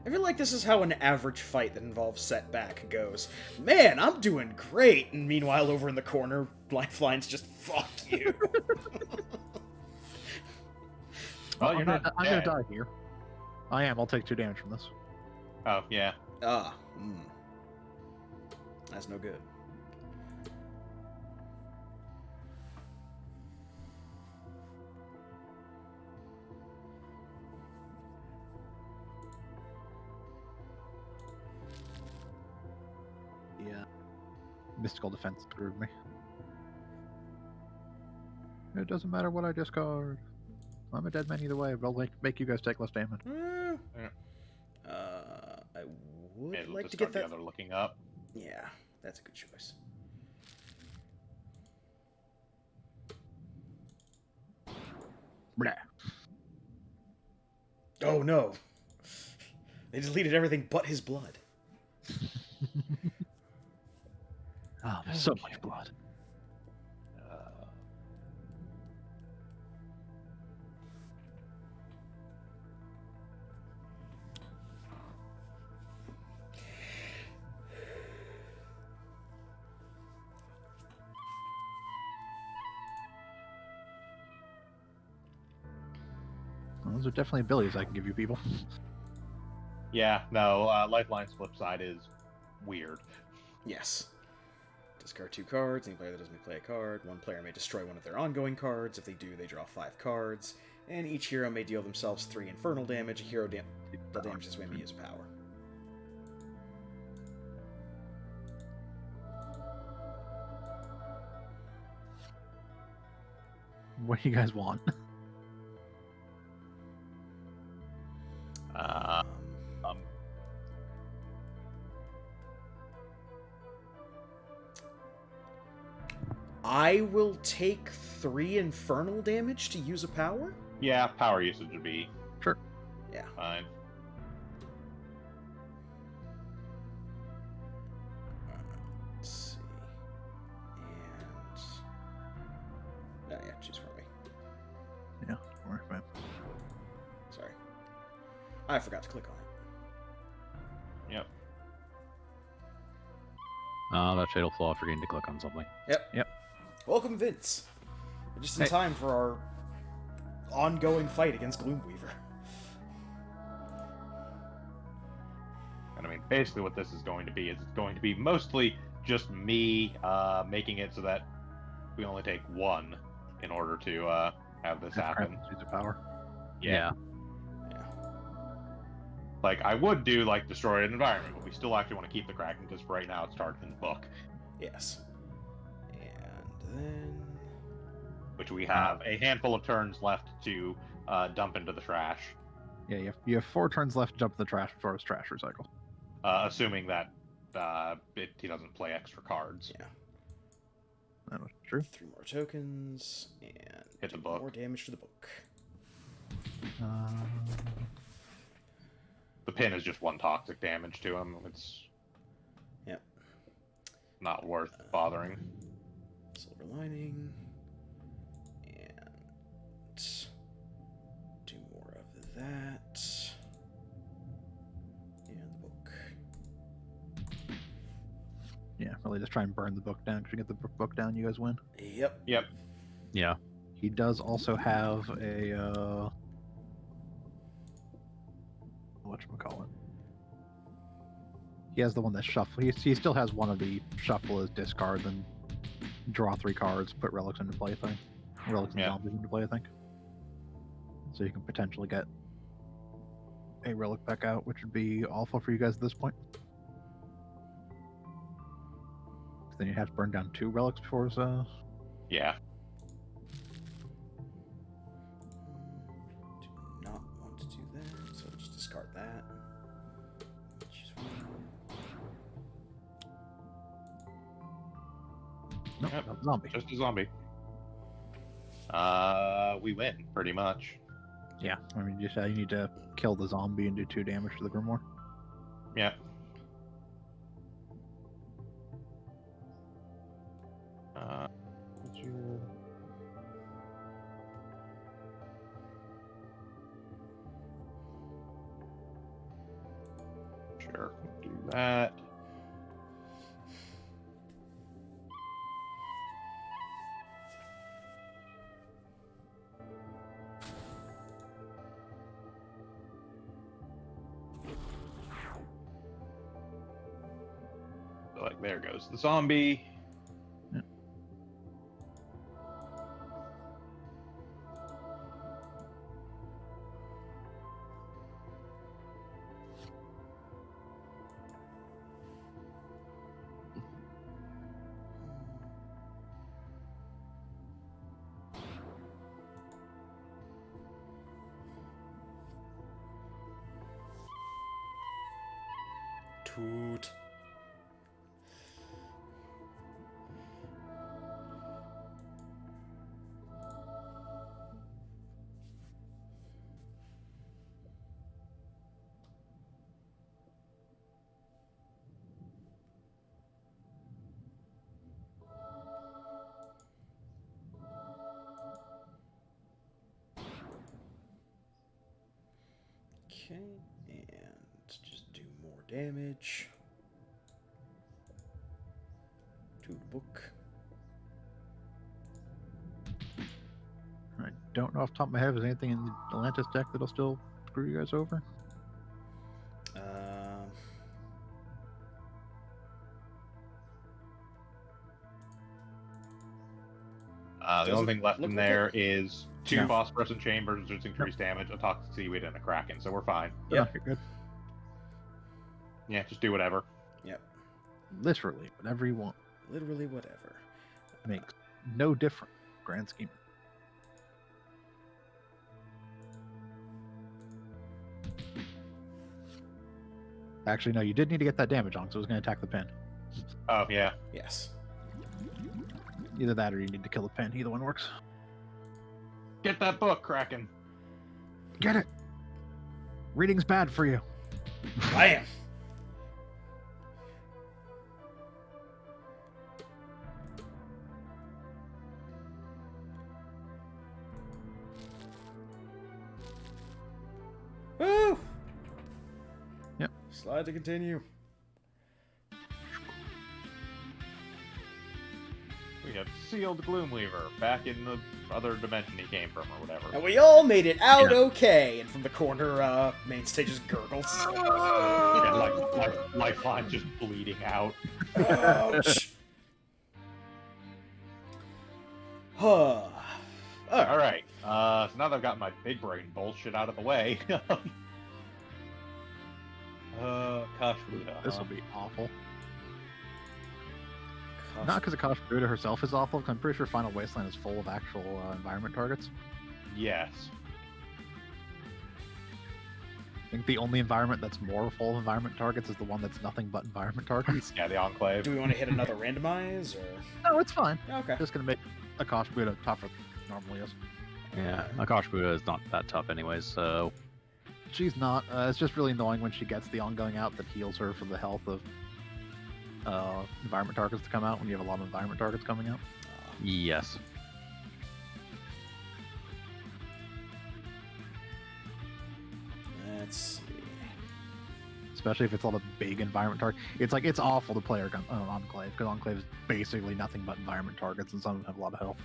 I feel like this is how an average fight that involves setback goes. Man, I'm doing great! And meanwhile, over in the corner, Lifeline's just, fuck you. Well, you're not I'm dead. gonna die here. I am. I'll take 2 damage from this. Oh, yeah. That's no good. Yeah. Mystical defense screwed me. It doesn't matter what I discard. I'm a dead man either way, but I'll make you guys take less damage. Yeah. I would May as well like to discard get that. the other looking up. Yeah, that's a good choice. Blah. Oh no. They deleted everything but his blood. Oh, there's so much blood. Well, those are definitely abilities I can give you people. Yeah, no, Lifeline's flip side is weird. Yes. Discard 2 cards. Any player that doesn't play a card. One player may destroy one of their ongoing cards. If they do, they draw 5 cards. And each hero may deal themselves 3 infernal damage. A hero deal damage this way may use a power. What do you guys want? I will take 3 infernal damage to use a power? Yeah, power usage would be Sure. Yeah. fine. Let's see. And... yeah, choose for me. Yeah, work, man. Sorry. I forgot to click on it. Yep. Oh, that fatal flaw, forgetting to click on something. Yep. Welcome, Vince. Just in Hey. time for our ongoing fight against Gloomweaver. And I mean, basically what this is going to be is it's going to be mostly just me making it so that we only take 1 in order to have this happen. Use a power. Yeah. Like, I would do, like, destroy an environment, but we still actually want to keep the Kraken, because for right now it's targeted in the book. Yes. And then... Which we have a handful of turns left to dump into the trash. Yeah, you have 4 turns left to dump in the trash before his trash recycle. Assuming that he doesn't play extra cards. Yeah. That was true. 3 more tokens, and Hit the do book. more damage to the book. The pin is just 1 toxic damage to him. It's Yep. not worth bothering. Silver lining. And do more of that. And the book. Yeah, really just try and burn the book down. Because you get the book down, you guys win. Yep. Yep. Yeah. He does also have a whatchamacallit. He has the one that shuffle. He still has one of the shuffle as discard, then draw 3 cards, put relics into play thing. Relics and zombies into play, I think. So you can potentially get a relic back out, which would be awful for you guys at this point. Then you'd have to burn down 2 relics before his Yeah. Do not want to do that, so just discard that. Choose one. Nope, Yep. not zombie. Just a zombie. We win, pretty much. Yeah, I mean, you need to kill the zombie and do 2 damage to the Grimoire. Yeah. Sure, do that. So, like, there goes the zombie. Yeah. Toot. Okay, and just do more damage. To the book. I don't know off the top of my head if there's anything in the Atlantis deck that'll still screw you guys over. The only thing left in there is 2 No. phosphorescent chambers, which increase damage, a toxic seaweed, and a kraken, so we're fine. Yep. You're good. Yeah, just do whatever. Yep. Literally, whatever you want. Literally whatever. Makes no difference. Grand scheme. Actually, no, you did need to get that damage on, because it was going to attack the pin. Oh, yeah. Yes. Either that or you need to kill the pin. Either one works. Get that book, Kraken. Get it! Reading's bad for you. Bam! Woo! Yep. Slide to continue. We have sealed Gloomweaver back in the other dimension he came from, or whatever. And we all made it out okay. And from the corner, main stage just gurgles. Yeah, lifeline just bleeding out. Ouch. Huh. All right. So now that I've got my big brain bullshit out of the way. Kosh Buddha. This will be awful. Not because Akash Buddha herself is awful, 'cause I'm pretty sure Final Wasteland is full of actual environment targets. Yes. I think the only environment that's more full of environment targets is the one that's nothing but environment targets. Yeah, the Enclave. Do we want to hit another randomize, or...? No, it's fine. Okay. Just gonna make Akash Buddha tougher than it normally is. Yeah, Akash Buddha is not that tough anyways, so... She's not. It's just really annoying when she gets the ongoing out that heals her for the health of environment targets to come out when you have a lot of environment targets coming out. Yes. Let's see. Especially if it's all the big environment targets. It's like, it's awful to play Enclave, because Enclave is basically nothing but environment targets, and some of them have a lot of health.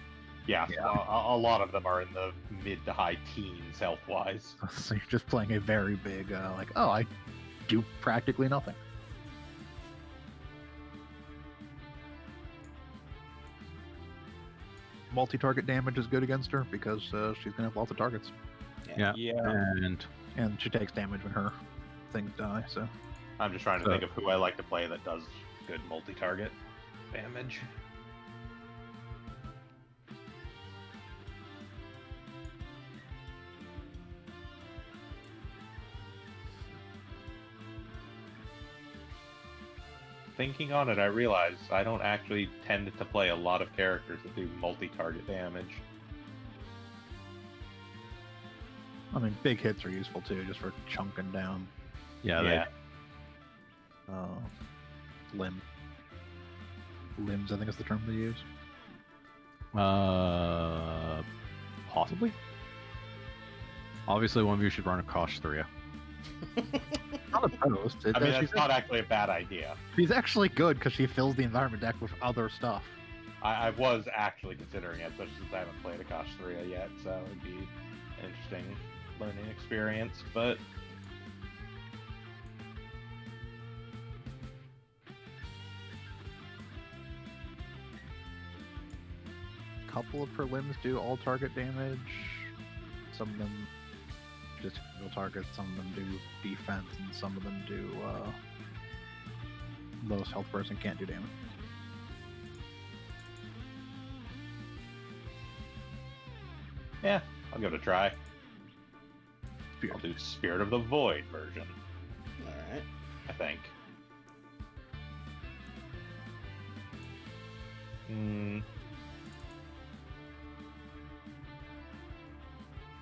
Yeah, a lot of them are in the mid to high teens health-wise. So you're just playing a very big, like, oh, I do practically nothing. Multi-target damage is good against her because she's going to have lots of targets. Yeah. And she takes damage when her things die, so... I'm just trying to think of who I like to play that does good multi-target damage. Thinking on it, I realize I don't actually tend to play a lot of characters that do multi-target damage. I mean, big hits are useful too, just for chunking down. Yeah. Limbs, I think is the term they use. Possibly. Obviously, one of you should run a Kosh 3. Not opposed. I mean, that's not actually a bad idea. She's actually good because she fills the environment deck with other stuff. I was actually considering it, especially since I haven't played Akash 3 yet, so it would be an interesting learning experience, but... A couple of her limbs do all target damage. Some of them just single targets, some of them do defense, and some of them do lowest health person can't do damage. Yeah, I'll give it a try. Spirit. I'll do Spirit of the Void version, Alright. I think.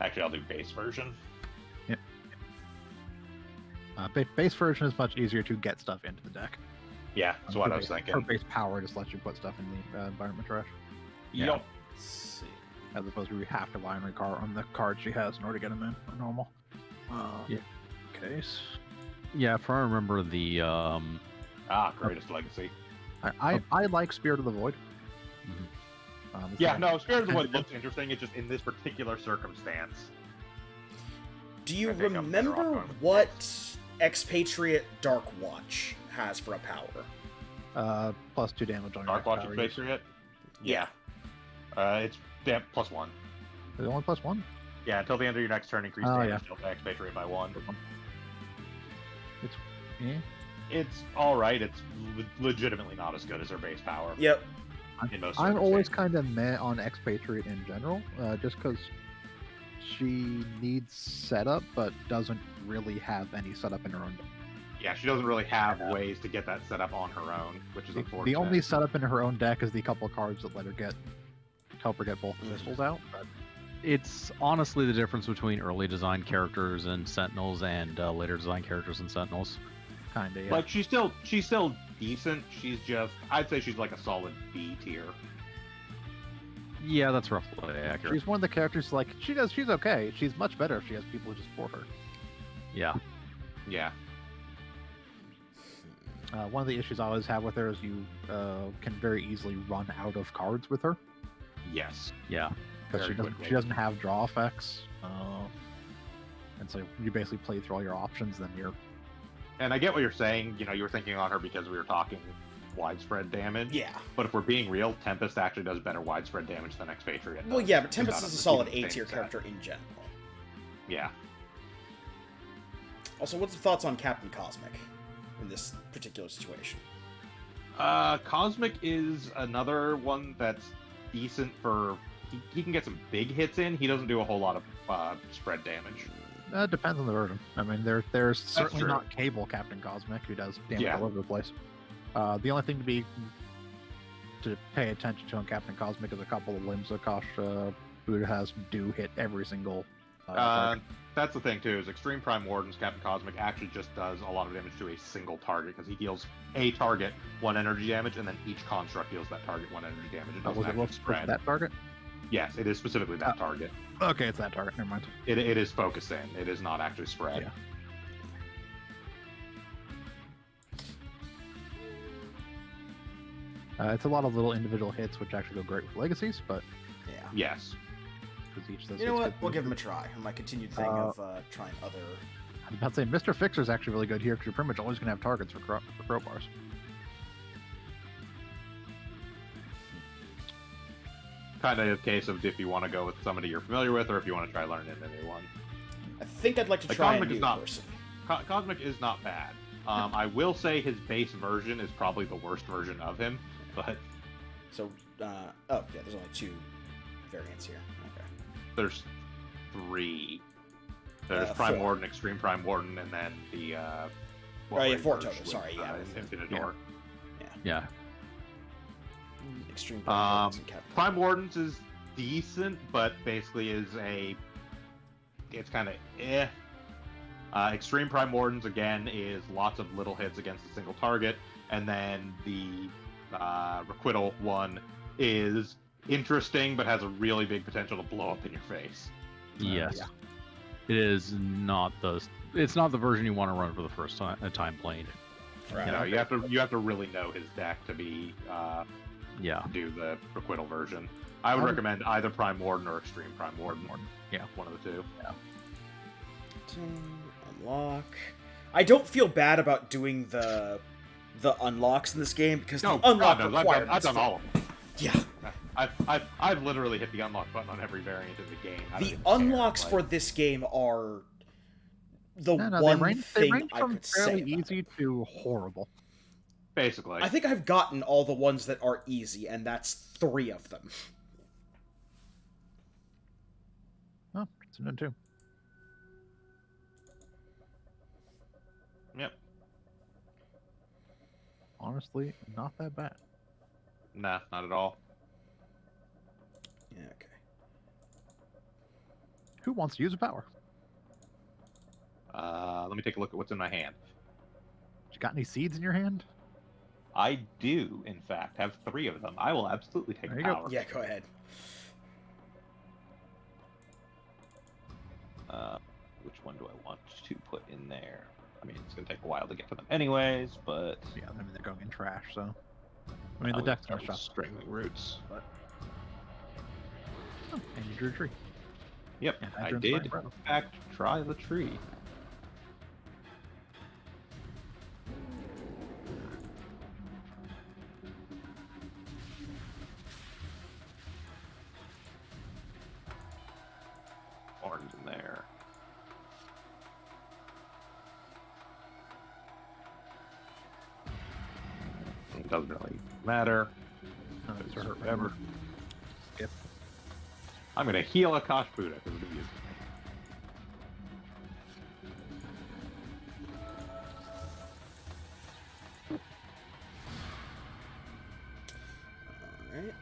Actually, I'll do base version. Yep. Base version is much easier to get stuff into the deck. Yeah, that's what I was thinking. Her base power just lets you put stuff in the environment trash, Yep. Let's see. as opposed to we have to rely on the card she has in order to get them in normal. Yeah. Okay. case. Yeah, if I remember the Greatest Legacy. I like Spirit of the Void. Yeah, no, Spirit of the Void looks interesting. It's just in this particular circumstance. Do you remember what Expatriate Dark Watch has for a power? +2 damage on your Dark Watch power use. Expatriate? Yeah. It's +1. Is it only +1? Yeah, until the end of your next turn, increase damage to Expatriate by 1. It's eh. It's alright. It's legitimately not as good as her base power. Yep. I'm always kind of meh on Expatriate in general, just because she needs setup, but doesn't really have any setup in her own. Yeah, she doesn't really have ways to get that set up on her own, which is unfortunate. The only setup in her own deck is the couple of cards that help her get both the pistols out. But it's honestly the difference between early design characters and Sentinels and later design characters and Sentinels. Kinda, yeah. Like she's still decent. I'd say she's like a solid B tier. Yeah, that's roughly accurate. She's one of the characters she's okay. She's much better if she has people who just support her. Yeah. Yeah. One of the issues I always have with her is you can very easily run out of cards with her. Yes. Yeah. Because she doesn't have draw effects. And so you basically play through all your options, then you're... And I get what you're saying. You were thinking on her because we were talking widespread damage. Yeah. But if we're being real, Tempest actually does better widespread damage than Expatriate does. Well, yeah, but Tempest is a solid A-tier character in general. Yeah. Also, what's the thoughts on Captain Cosmic in this particular situation? Cosmic is another one that's decent for... He can get some big hits in. He doesn't do a whole lot of spread damage. Depends on the version. I mean, there's certainly not Cable Captain Cosmic, who does damage all over the place. The only thing to pay attention to on Captain Cosmic is a couple of limbs that Kosh Buddha has do hit every single. That's the thing too. Is Extreme Prime Warden's Captain Cosmic actually just does a lot of damage to a single target because he deals a target 1 energy damage, and then each construct deals that target 1 energy damage. It doesn't actually spread. That target? Yes, it is specifically that target. Okay, it's that target. Never mind. It is focus in. It is not actually spread. Yeah. It's a lot of little individual hits, which actually go great with legacies, but yeah. Yes. You know what? We'll give him a try. On my continued thing of trying other. I'm about to say Mr. Fixer is actually really good here because you're pretty much always going to have targets for crowbars. Kind of a case of if you want to go with somebody you're familiar with, or if you want to try learning a new one. I think I'd like to try a new person. Cosmic is not bad. I will say his base version is probably the worst version of him, but... So, oh, yeah, there's only 2 variants here. Okay. There's 3. There's Prime Warden, Extreme Prime Warden, and then the... 4 total, sorry, yeah. Infinidor. Yeah. Extreme Prime Wardens and Captain. Prime Wardens is decent, but basically it's kind of eh. Extreme Prime Wardens, again, is lots of little hits against a single target, and then the Requital one is interesting, but has a really big potential to blow up in your face. Yes. It is not it's not the version you want to run for the first time playing it. Right. You have to really know his deck to be do the Requital version. I would recommend either Prime Warden or Extreme Prime Warden. Yeah, one of the 2. Yeah. Unlock. I don't feel bad about doing the unlocks in this game because the unlock requirements. I've done all of them. Yeah. I've literally hit the unlock button on every variant of the game. The unlocks for this game are the one thing I could say. Fairly easy to horrible. Basically. I think I've gotten all the ones that are easy, and that's 3 of them. Oh, it's an N2. Yep. Honestly, not that bad. Nah, not at all. Yeah, okay. Who wants to use a power? Let me take a look at what's in my hand. You got any seeds in your hand? I do, in fact, have 3 of them. I will absolutely take a power. Yeah, go ahead. Which one do I want to put in there? I mean, it's gonna take a while to get to them anyways, but Yeah, I mean they're going in trash, so I mean the deck's gonna shuffle. strangling roots. But oh, and you drew a tree. Yep, And I drew did Inspiring Breath. in fact try the tree. Orange in there. It doesn't really matter. No, it's hurt Whatever. Skip. I'm gonna heal Akash Buddha because of you. Alright.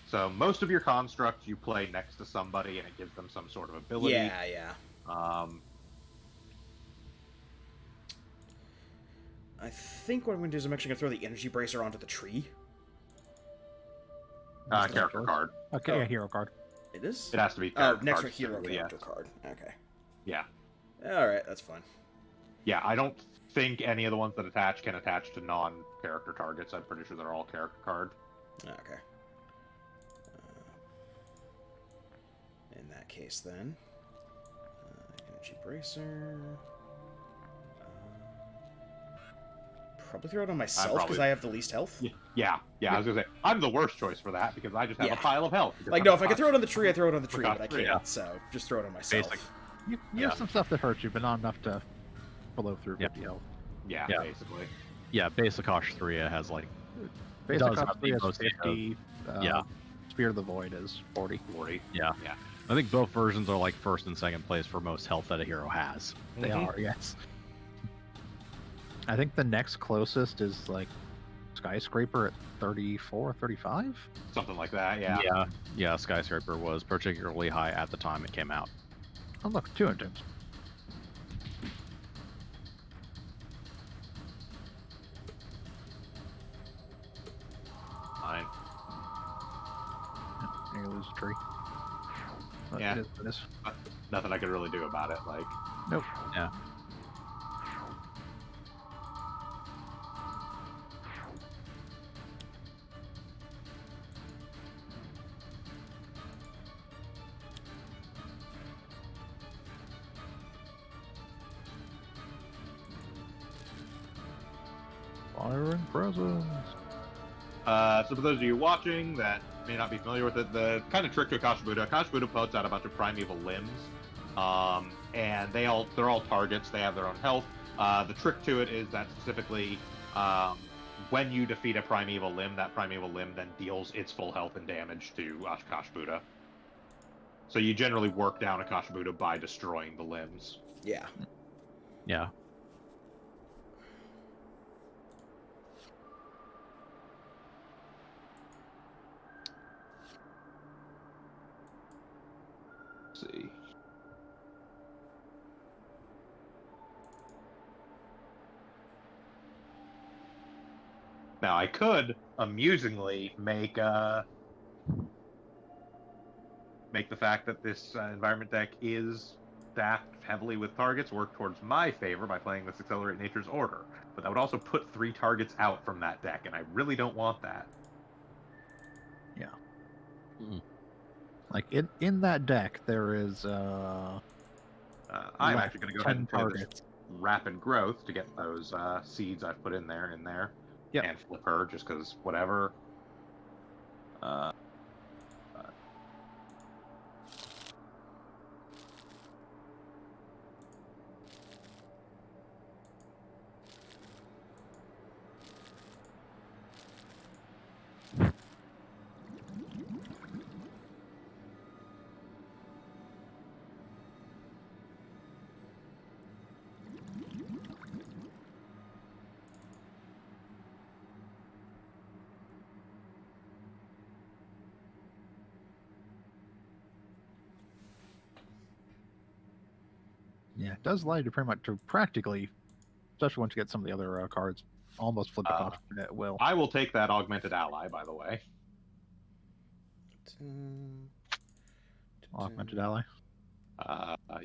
So most of your constructs you play next to somebody and it gives them some sort of ability. Yeah. I think what I'm going to do is I'm actually going to throw the energy bracer onto the tree. Character card. Okay, Oh. yeah, hero card. It is? It has to be Oh, character next card to hero specifically, character yes. card. Okay. Yeah. Alright, that's fine. Yeah, I don't think any of the ones that attach can attach to non-character targets. I'm pretty sure they're all character card. Okay. In that case, then. Energy bracer. Probably throw it on myself because I have the least health. Yeah, I was gonna say I'm the worst choice for that because I just have a pile of health. Like, no, if I could throw it on the tree, I throw it on the tree, but I can't. Yeah. So just throw it on myself. Basic. You have some stuff that hurts you, but not enough to blow through 50 health. Yeah, Yeah. basically. Yeah, base Akash 3 has like Basic does cost have the 3 is most 50. Yeah. Spear of the Void is 40. 40. Yeah. Yeah. I think both versions are like first and second place for most health that a hero has. They Mhm. are, yes. I think the next closest is like Skyscraper at 34, 35? Something like that. Yeah. Yeah, Skyscraper was particularly high at the time it came out. Oh, look, 2 entombs. Fine. You lose a tree. But Yeah. It is, what it is. Nothing I could really do about it. Like. Nope. Yeah. Firing presence. So for those of you watching that may not be familiar with it, the kind of trick to Akash Buddha puts out a bunch of primeval limbs, and they're all targets. They have their own health. The trick to it is that specifically, when you defeat a primeval limb, that primeval limb then deals its full health and damage to Akash Buddha. So you generally work down Akash Buddha by destroying the limbs. Yeah. Yeah. Let's see. Now I could amusingly make the fact that this environment deck is staffed heavily with targets work towards my favor by playing this Accelerate Nature's Order, but that would also put 3 targets out from that deck, and I really don't want that. Yeah. Mm. Like in that deck, there is I'm Right, actually going to go ahead 10 and play this targets. Rapid Growth to get those seeds I've put in there, Yep. and flip her just because whatever. Yeah, it does allow you to pretty much to practically, especially once you get some of the other cards, almost flip the construct at will. I will take that Augmented Ally, by the way. Augmented ally.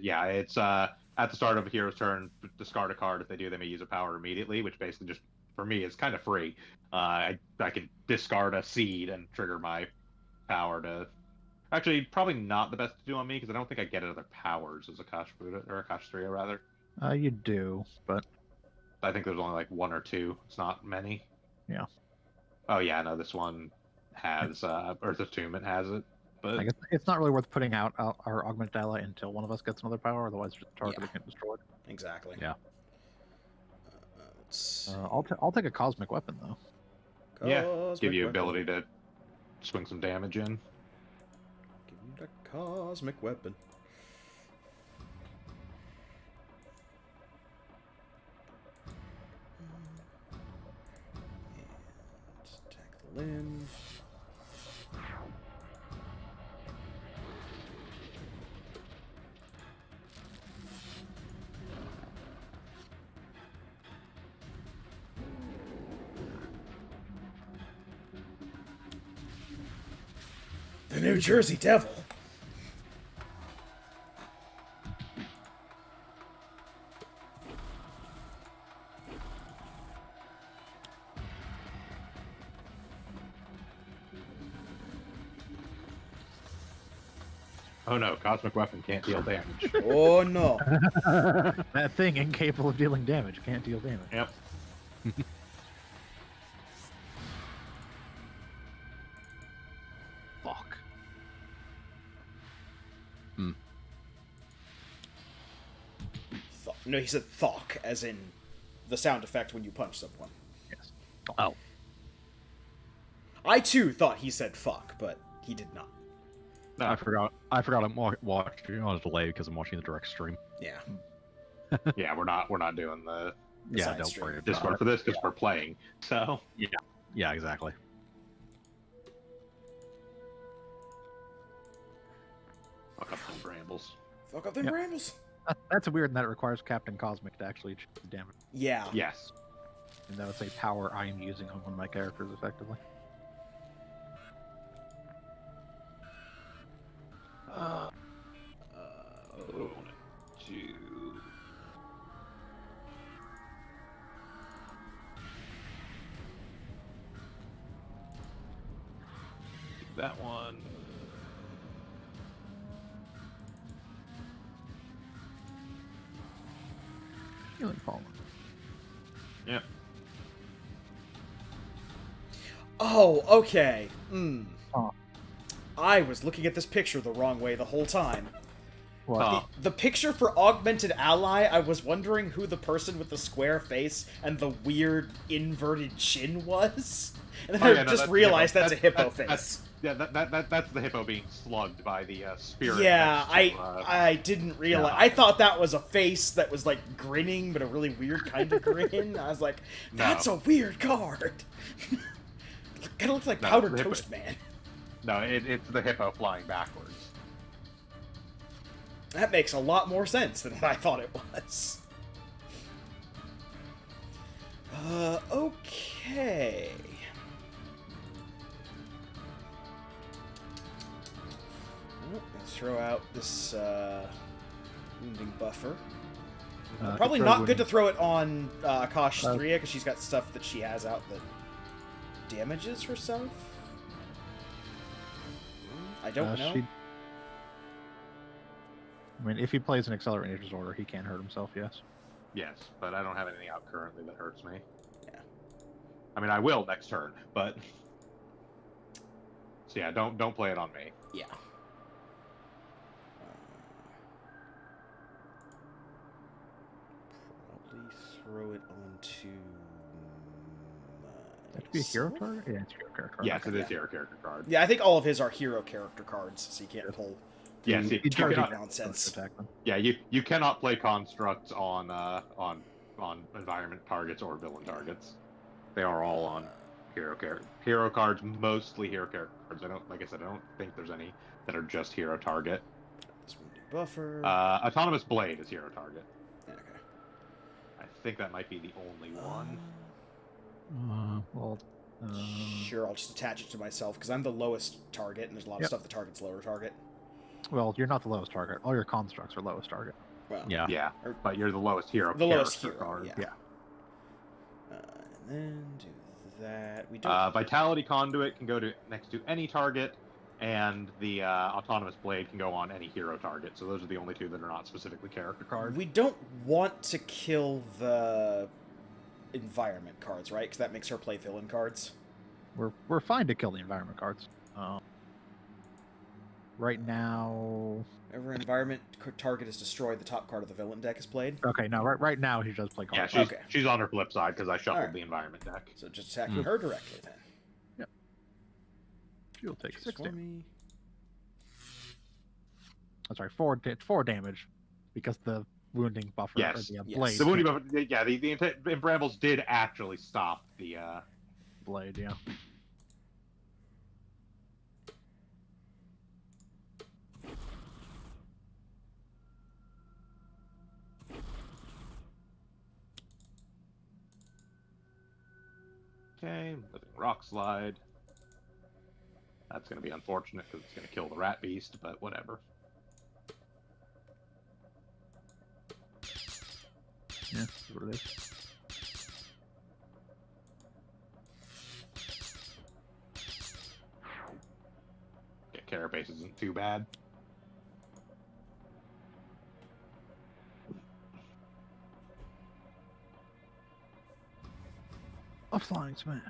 Yeah, it's at the start of a hero's turn, discard a card. If they do, they may use a power immediately, which basically just for me is kind of free. I can discard a seed and trigger my power to. Actually, probably not the best to do on me because I don't think I get other powers as a Kash Buddha or a Kash 3 rather. You do, but I think there's only like one or two. It's not many. yeah. Oh yeah, no, this one has Earth of Tomb. It has it, but I guess it's not really worth putting out our augmented ally until one of us gets another power. Otherwise, just target get destroyed. Exactly. Yeah. I'll take a cosmic weapon though. Give you ability to swing some damage in. Give you the cosmic weapon. And attack the limb. The New Jersey Devil. Oh no, cosmic weapon can't deal damage. Oh no. That thing incapable of dealing damage can't deal damage. Yep. Fuck. No, he said "thok" as in the sound effect when you punch someone. Yes. Oh. I too thought he said "fuck," but he did not. No, I forgot I'm watching on a delay because I'm watching the direct stream. Yeah. yeah, we're not doing the Yeah, side don't stream. worry about Discord it. for this because we're playing. So Yeah, exactly. fuck up some brambles. Fuck up them Yep. brambles. That's weird that it requires Captain Cosmic to actually choose the damage. Yeah. Yes. And that it's a power I am using on one of my characters effectively. That one. Healing Fallen. Yep. Oh, okay. Huh. I was looking at this picture the wrong way the whole time. What? Huh. The picture for Augmented Ally, I was wondering who the person with the square face and the weird inverted chin was. And then I just realized that's a hippo face. That's the hippo being slugged by the spirit. Yeah, next to, I didn't realize. I thought that was a face that was like grinning, but a really weird kind of grin. I was like, that's a weird card. Kind of looks like Powdered Toast Man. No, it's the hippo flying backwards. That makes a lot more sense than what I thought it was. Okay. Let's throw out this wounding buffer. Probably not good to throw it on Kashstria because she's got stuff that she has out that damages herself. I don't know. I mean, if he plays an Accelerate Nature's Order, he can hurt himself, yes. Yes, but I don't have anything out currently that hurts me. Yeah. I mean, I will next turn, but so yeah, don't play it on me. Yeah. Probably throw it onto. That could be a hero card? Yeah, it's a hero character card. Yes, it is hero character card. Yeah, I think all of his are hero character cards, so you can't pull. Yes, He you charges cannot, nonsense. Attack them. yeah, you cannot play constructs on environment targets or villain targets. They are all on hero cards, mostly hero character cards. Like I said, I don't think there's any that are just hero target. This wounding buffer. Autonomous Blade is hero target. Okay. I think that might be the only one. Sure, I'll just attach it to myself because I'm the lowest target, and there's a lot of stuff that targets lower target. Well, you're not the lowest target. All your constructs are lowest target. Well, Yeah. Yeah, Or- but you're the lowest hero. the lowest character hero. card. Yeah. Yeah. And then do that. We don't. Vitality Conduit can go to next to any target, and the Autonomous Blade can go on any hero target. So those are the only two that are not specifically character cards. We don't want to kill the environment cards, right? Because that makes her play villain cards. We're fine to kill the environment cards. Right now. Whenever environment target is destroyed, the top card of the villain deck is played. Okay, no, right now he does play Yeah, cards. she's on her flip side because I shuffled Alright. the environment deck. So just attacking her directly then. She'll take Choose 6 for damage. me. I'm sorry, 4 damage, because the wounding buffer Yes. or the Yes. blade. The wounding buffer, yeah, the Brambles did actually stop the. Blade, yeah. Okay, living rock slide. That's going to be unfortunate because it's going to kill the rat beast, but whatever. Yeah, that's what it is. Yeah, Carapace isn't too bad. A flying smash.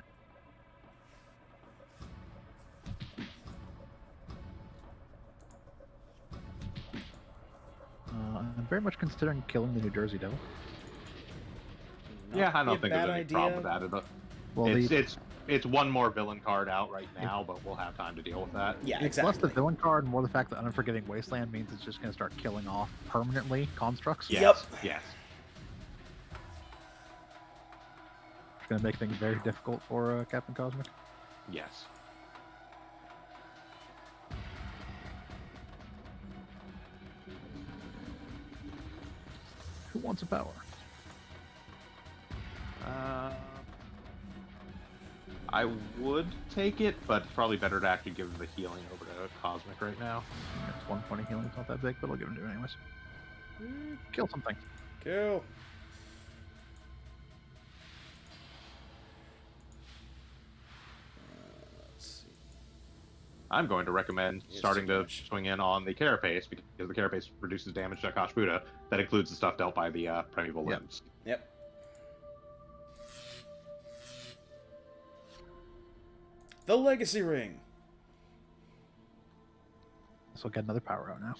I'm very much considering killing the New Jersey Devil. Yeah, I Not don't be a think there's bad any idea. problem with that. But Well, it's one more villain card out right now, but we'll have time to deal with that. Yeah, it's exactly. less the villain card, more the fact that Unforgiving Wasteland means it's just going to start killing off permanently constructs. Yes, Yep. Yes. It's going to make things very difficult for Captain Cosmic. Yes. Who wants a power? I would take it, but it's probably better to actually give the healing over to Cosmic right now. It's 120 healing, it's not that big, but I'll give him to it anyways. Kill something. Kill. Let's see. I'm going to recommend Yes, starting to damage. swing in on the Carapace because the Carapace reduces damage to Akash Buddha. That includes the stuff dealt by the Primeval Yep. Limbs. Yep. The Legacy Ring. So I'll get another power out now.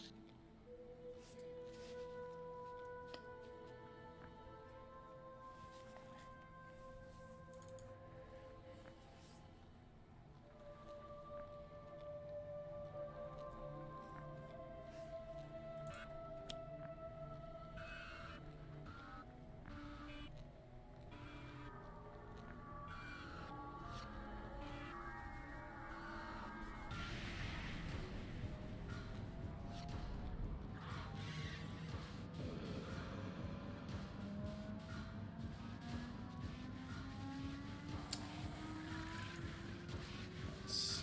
Let's-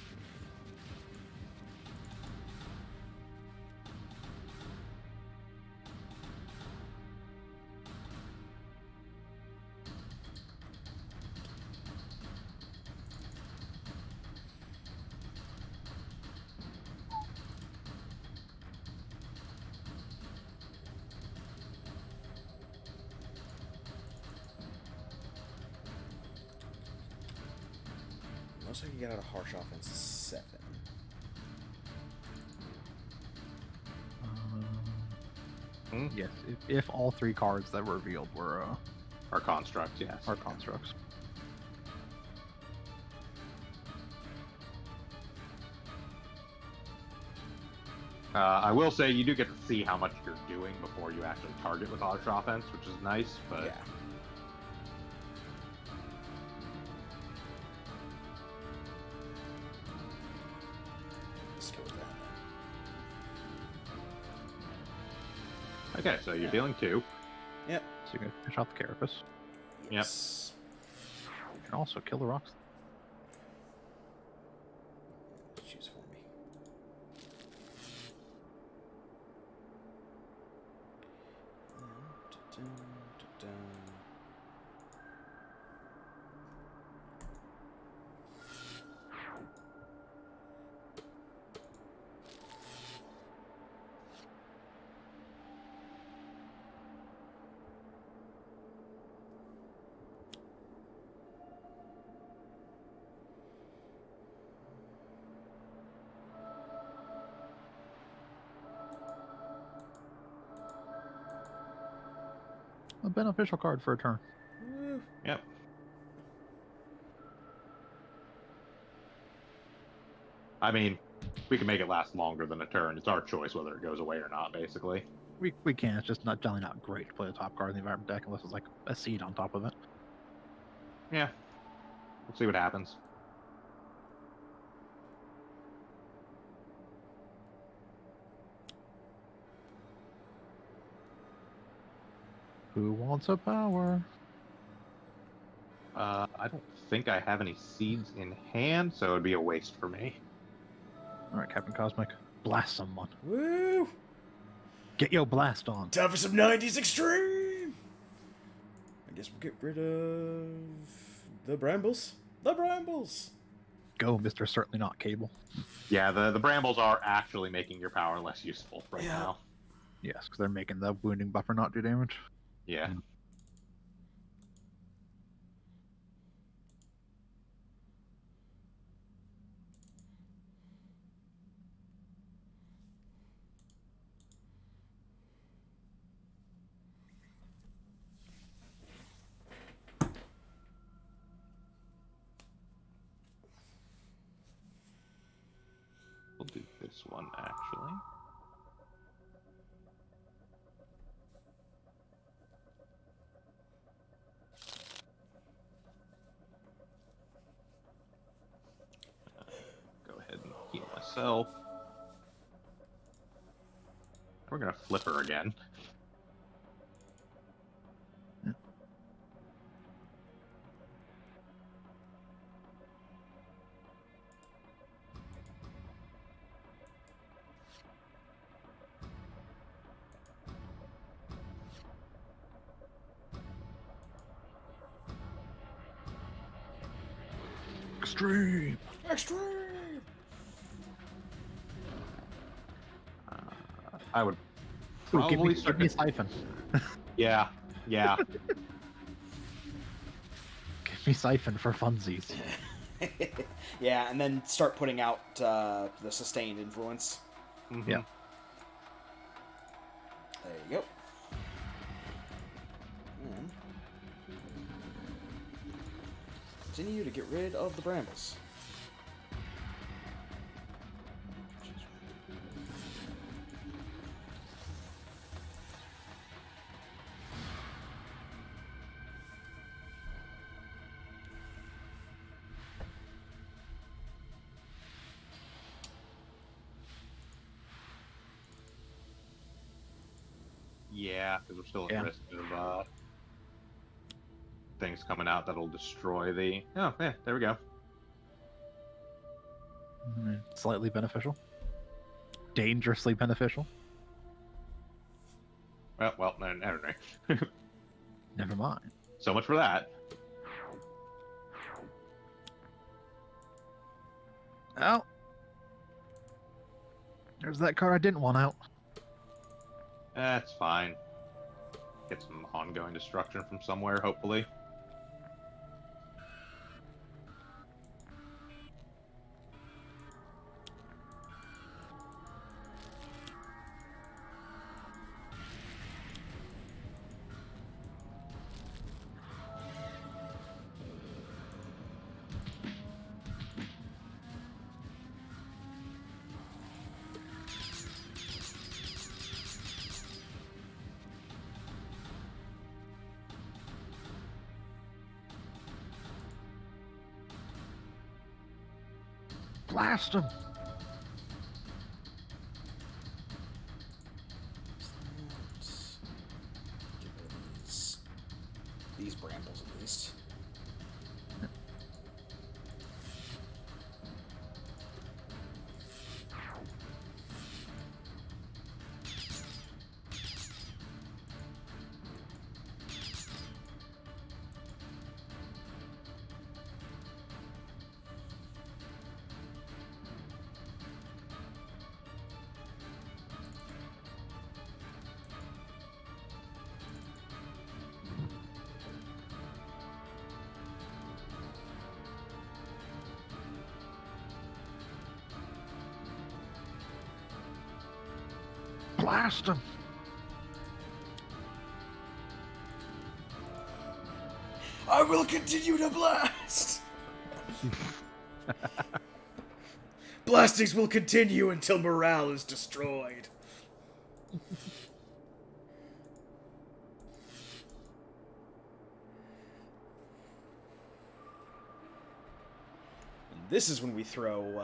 Most I can get out of Harsh Offense is 7. Yes, if all 3 cards that were revealed were Or Construct, yes. are constructs. I will say you do get to see how much you're doing before you actually target with Harsh Offense, which is nice, but Yeah. Let's go with that. okay, so you're dealing 2. Yep. So you're going to finish off the Carapace. Yes. You can also kill the rocks. Choose for me. A beneficial card for a turn. Woo. Yep. I mean, we can make it last longer than a turn. It's our choice whether it goes away or not, basically. We can. It's just not generally not great to play the top card in the environment deck unless it's like a seed on top of it. Yeah. We'll see what happens. Who wants a power? I don't think I have any seeds in hand, so it'd be a waste for me. All right, Captain Cosmic, blast someone. Woo! Get your blast on. Time for some 90s extreme! I guess we'll get rid of the brambles. The brambles! Go, Mr. Certainly Not Cable. Yeah, the brambles are actually making your power less useful right now. Yes, because they're making the wounding buffer not do damage. Yeah. We'll do this one, actually. Go ahead and heal myself. We're gonna flip her again. Extreme! Extreme! I would Ooh, probably give me Siphon. Yeah, yeah. Give me Siphon for funsies. Yeah, and then start putting out the sustained influence. Mm-hmm. Yeah. There you go. And continue to get rid of the brambles. Yeah, because we're still at Yeah. risk of things coming out that'll destroy the... Oh, yeah, there we go. Slightly beneficial. Dangerously beneficial. Well, never mind. Never mind. So much for that. Oh. There's that card I didn't want out. That's fine. Get some ongoing destruction from somewhere, hopefully. Blast him! Get rid of these brambles at least. Blast him! I will continue to blast! Blastings will continue until morale is destroyed. And this is when we throw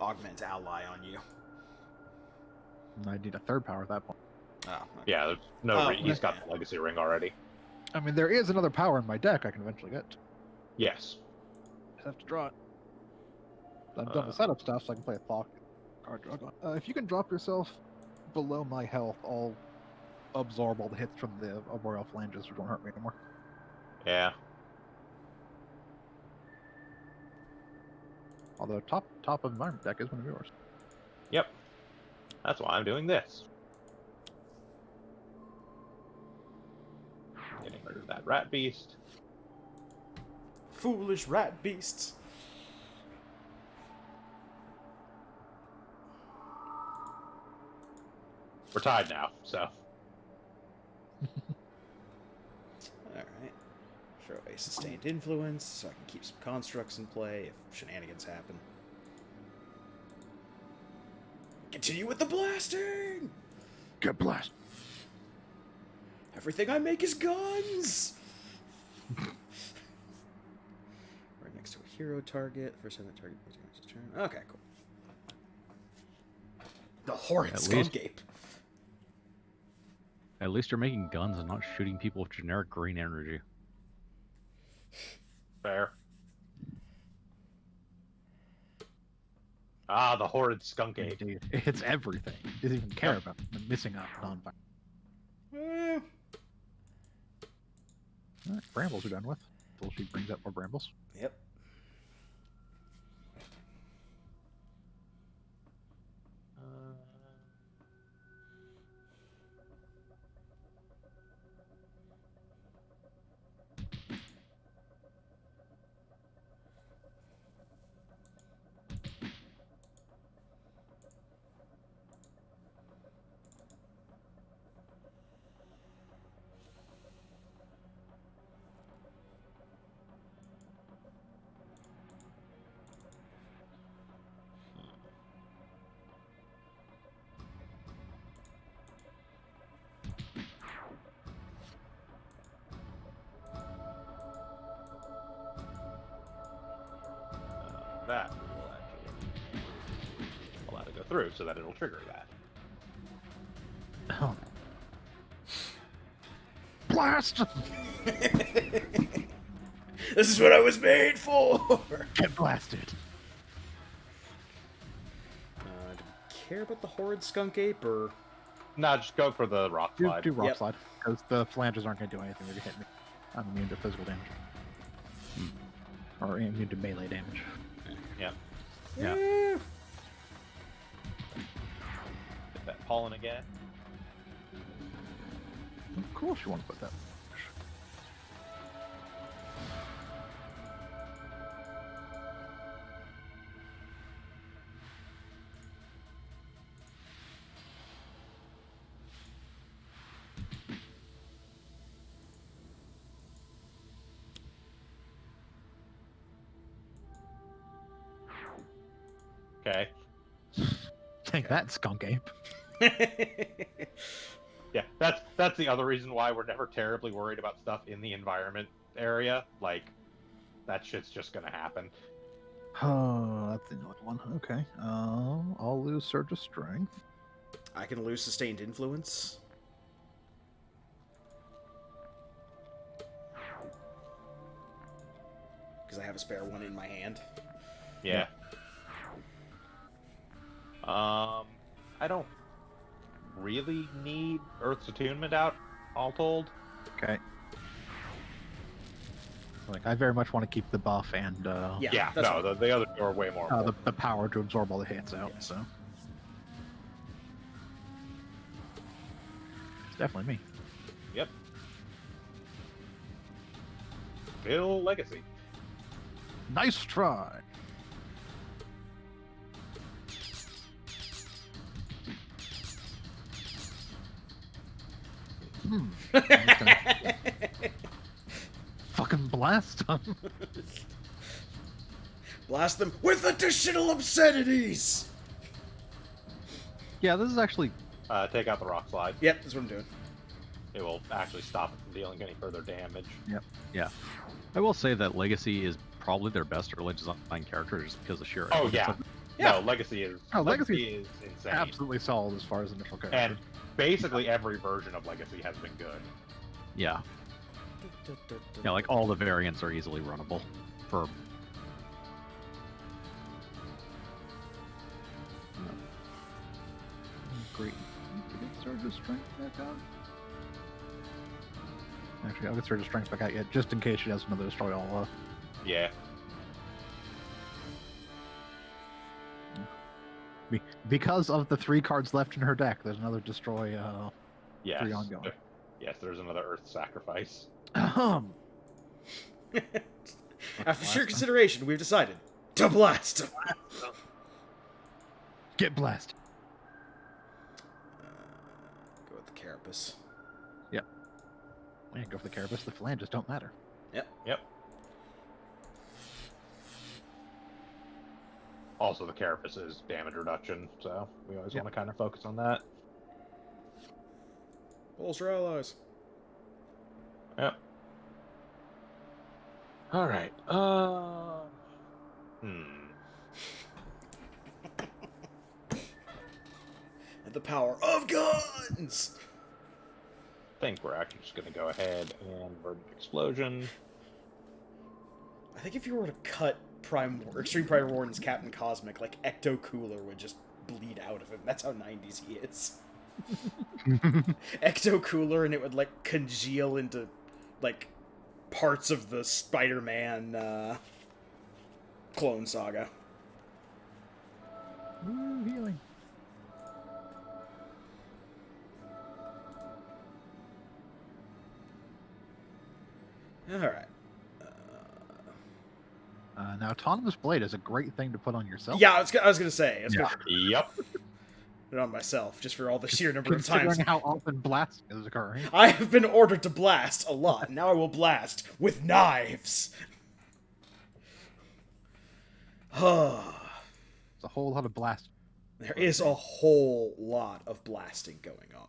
Augment Ally on you. I need a third power at that point. Oh, okay. Yeah, there's no. He's got the Legacy Ring already. I mean, there is another power in my deck I can eventually get. Yes. Just have to draw it. I've done the setup stuff, so I can play a Thought card drug on. If you can drop yourself below my health, I'll absorb all the hits from the Arboreal Phalanges, which won't hurt me anymore. Yeah. Although top of my deck is one of yours. Yep. That's why I'm doing this. Getting rid of that rat beast. Foolish rat beasts. We're tied now, so. Alright. Throw a sustained influence so I can keep some constructs in play if shenanigans happen. Continue with the blasting! Get blast! Everything I make is guns! Right next to a hero target. First time that target plays his turn. Okay, cool. The horrid skunk ape. At least you're making guns and not shooting people with generic green energy. Fair. Ah, the horrid skunk ape. Indeed. It's everything. It doesn't even care about the missing out non-fire. Alright, brambles are done with. Until she brings up more brambles. Yep. That will actually allow it to go through so that it'll trigger that. Oh. Blast! This is what I was made for! Get blasted! Do you care about the horrid skunk ape, or...? Nah, just go for the rock slide. Do rock Yep. slide, because the phalanges aren't going to do anything if you hit me. I'm immune to physical damage. Or immune to melee damage. Yeah. Yeah. Get that pollen again. Of course you want to put that. Okay. Take that, skunk ape. Yeah, that's the other reason why we're never terribly worried about stuff in the environment area. Like, that shit's just gonna happen. Oh, that's another one. Okay. I'll lose Surge of Strength. I can lose sustained influence. Because I have a spare one in my hand. Yeah. I don't really need Earth's Attunement out, all told. Okay. Like, I very much want to keep the buff and Yeah, that's no, fine. the other two are way more. the power to absorb all the hits out. Yes. So it's definitely me. Yep. Bill Legacy. Nice try. I'm just gonna fucking blast them. Blast them with additional obscenities! Yeah, this is actually... Take out the rock slide. Yep, that's what I'm doing. It will actually stop it from dealing any further damage. Yep. Yeah. I will say that Legacy is probably their best early design character just because of sheer. Oh, yeah. Yeah. No, Legacy is insane. Absolutely solid as far as initial character. And basically every version of Legacy has been good. Yeah. Yeah, like all the variants are easily runnable for. Great. Get Surge's strength back on? Actually, I'll get Surge's strength back out yet, just in case she has another destroy all. Yeah. Because of the 3 cards left in her deck, there's another destroy. Yes. 3 ongoing. Yes, there's another Earth Sacrifice. After sheer consideration, we've decided to blast. Get blasted. Go with the Carapace. Yep. We can go for the Carapace. The phalanges don't matter. Yep. Also, the Carapace is damage reduction, so we always want to kind of focus on that. Bolster allies. Yep. All right. And the power of guns. I think we're actually just going to go ahead and Verdant Explosion. I think if you were to cut Extreme Prime Warden's Captain Cosmic, like Ecto Cooler would just bleed out of him. That's how 90s he is. Ecto Cooler, and it would like congeal into like parts of the Spider-Man Clone Saga. Ooh, healing. All right. Now, Autonomous Blade is a great thing to put on yourself. Yeah, I was gonna say. Yep. Put it on myself, just for all the sheer number of times. Considering how often blasting is occurring. I have been ordered to blast a lot. Now I will blast with knives. It's a whole lot of blasting. There is a whole lot of blasting going on.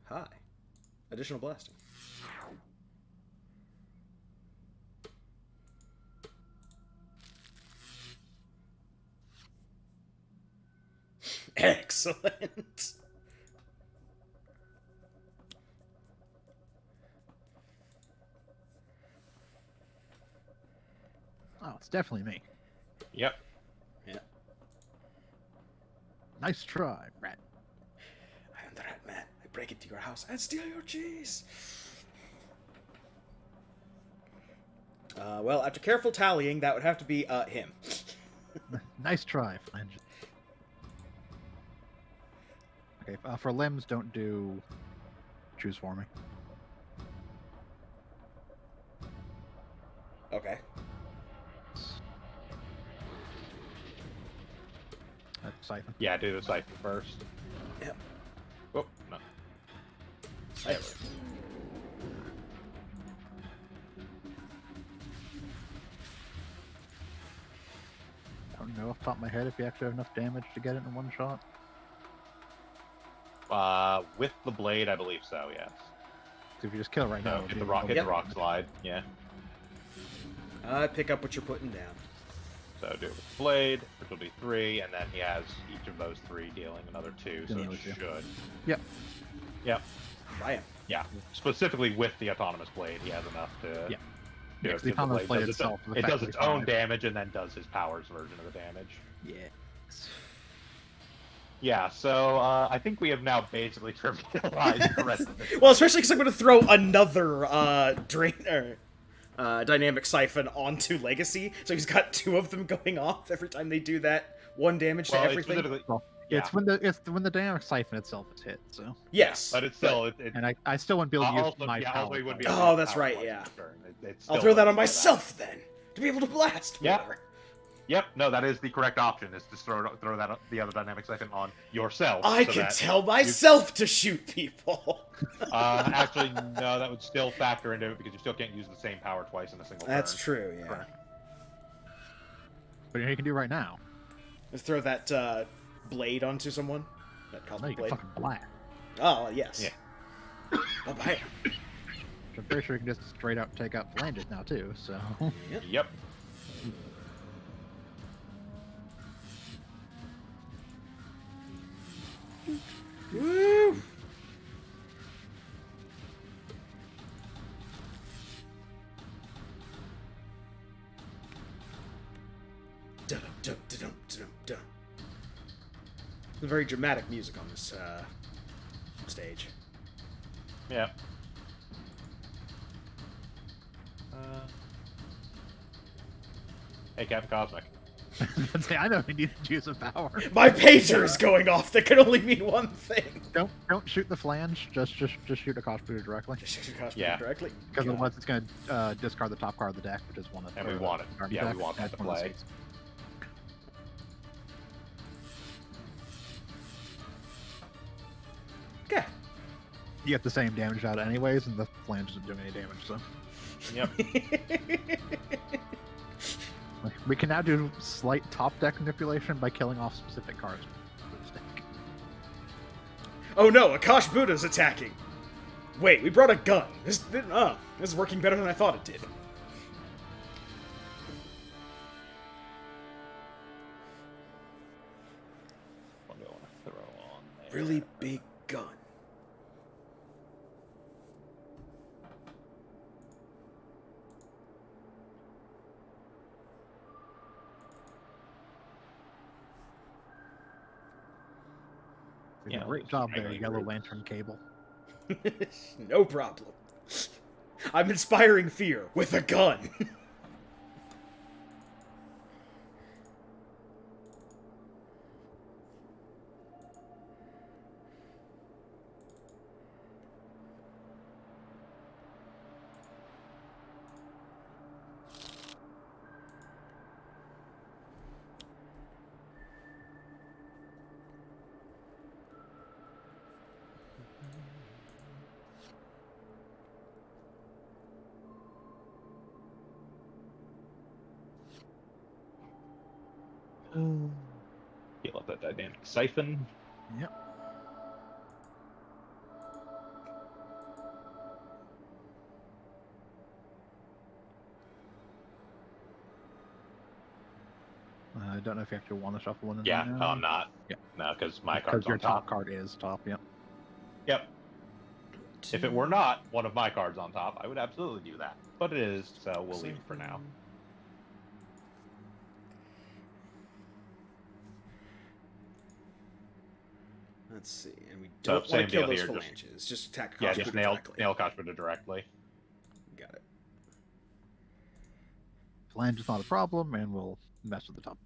Hi. Additional blasting. Excellent. Oh, it's definitely me. Yep. Yeah. Nice try, rat. I am the Rat Man. I break into your house and steal your cheese. Well, after careful tallying, that would have to be him. Nice try, Flange. Okay, for limbs, don't do choose for me. Okay. Siphon. Yeah, do the Siphon first. Yep. Oh, no. Nice. I don't know off the top of my head if you actually have enough damage to get it in one shot. With the blade, I believe so, yes. If you just kill it right now, Hit the rock slide, yeah. Pick up what you're putting down. So do it with the blade, which will be 3, and then he has each of those 3 dealing another 2, so it should. Yep. Yep. Bam. Yeah. Specifically with the autonomous blade, he has enough to. Yeah. You know, The autonomous blade itself. It does its own damage and then does his powers version of the damage. Yes. Yeah, so I think we have now basically trivialized the rest of it. Well, especially because I'm going to throw another dynamic siphon onto Legacy, so he's got 2 of them going off every time they do that 1 damage to everything. It's when the dynamic siphon itself is hit. So yes, but it's still. And I still wouldn't be able to use also, my yeah, power. Oh, that's right. Yeah. I'll throw that on myself then to be able to blast more. Yeah. Yep, no, that is the correct option, is to throw that the other dynamic siphon on yourself. I so can that tell myself to shoot people. Actually, no, that would still factor into it because you still can't use the same power twice in a single That's turn. true, yeah. Correct. But you know, you can do right now. Let's throw that blade onto someone. That No, cosmic you can blade. fucking blast. Oh, yes. Yeah. Bye-bye. I'm pretty sure you can just straight up take out phalanges now too. So. Yep. Woo! Dun-dun-dun-dun-dun-dun. Very dramatic music on this stage. Yeah. Hey, Captain Cosmic. I know we need to use a power. My pager is going off. That can only mean one thing. Don't shoot the flange. Just shoot a cost booter directly. Just shoot cost Yeah. directly. Because otherwise it's going to discard the top card of the deck, which is one of. And we want it. card Yeah, deck, we want that and to one of the play. seats. Okay. You get the same damage out anyways, and the flange isn't doing any damage. So Yep. we can now do slight top deck manipulation by killing off specific cards. with this deck. Oh no, Akash Buddha's attacking. Wait, we brought a gun. This is working better than I thought it did. What do I want to throw on there? Really big gun. You did a great job there, Yellow Lantern Cable. No problem. I'm inspiring fear with a gun. Heal up that dynamic siphon. Yep. I don't know if you actually want to shuffle one. Yeah, no, I'm not. Yeah. No, because my Because card's your on top top. card is top. Yep. Yep. If it were not one of my cards on top, I would absolutely do that. But it is, so we'll leave it for now. Let's see, and we So, don't want same to kill deal those here, phalanges. Just attack Yeah, Akash just Buddha nail directly. Kashmir directly. Got it. Flange is not a problem, and we'll mess with the top.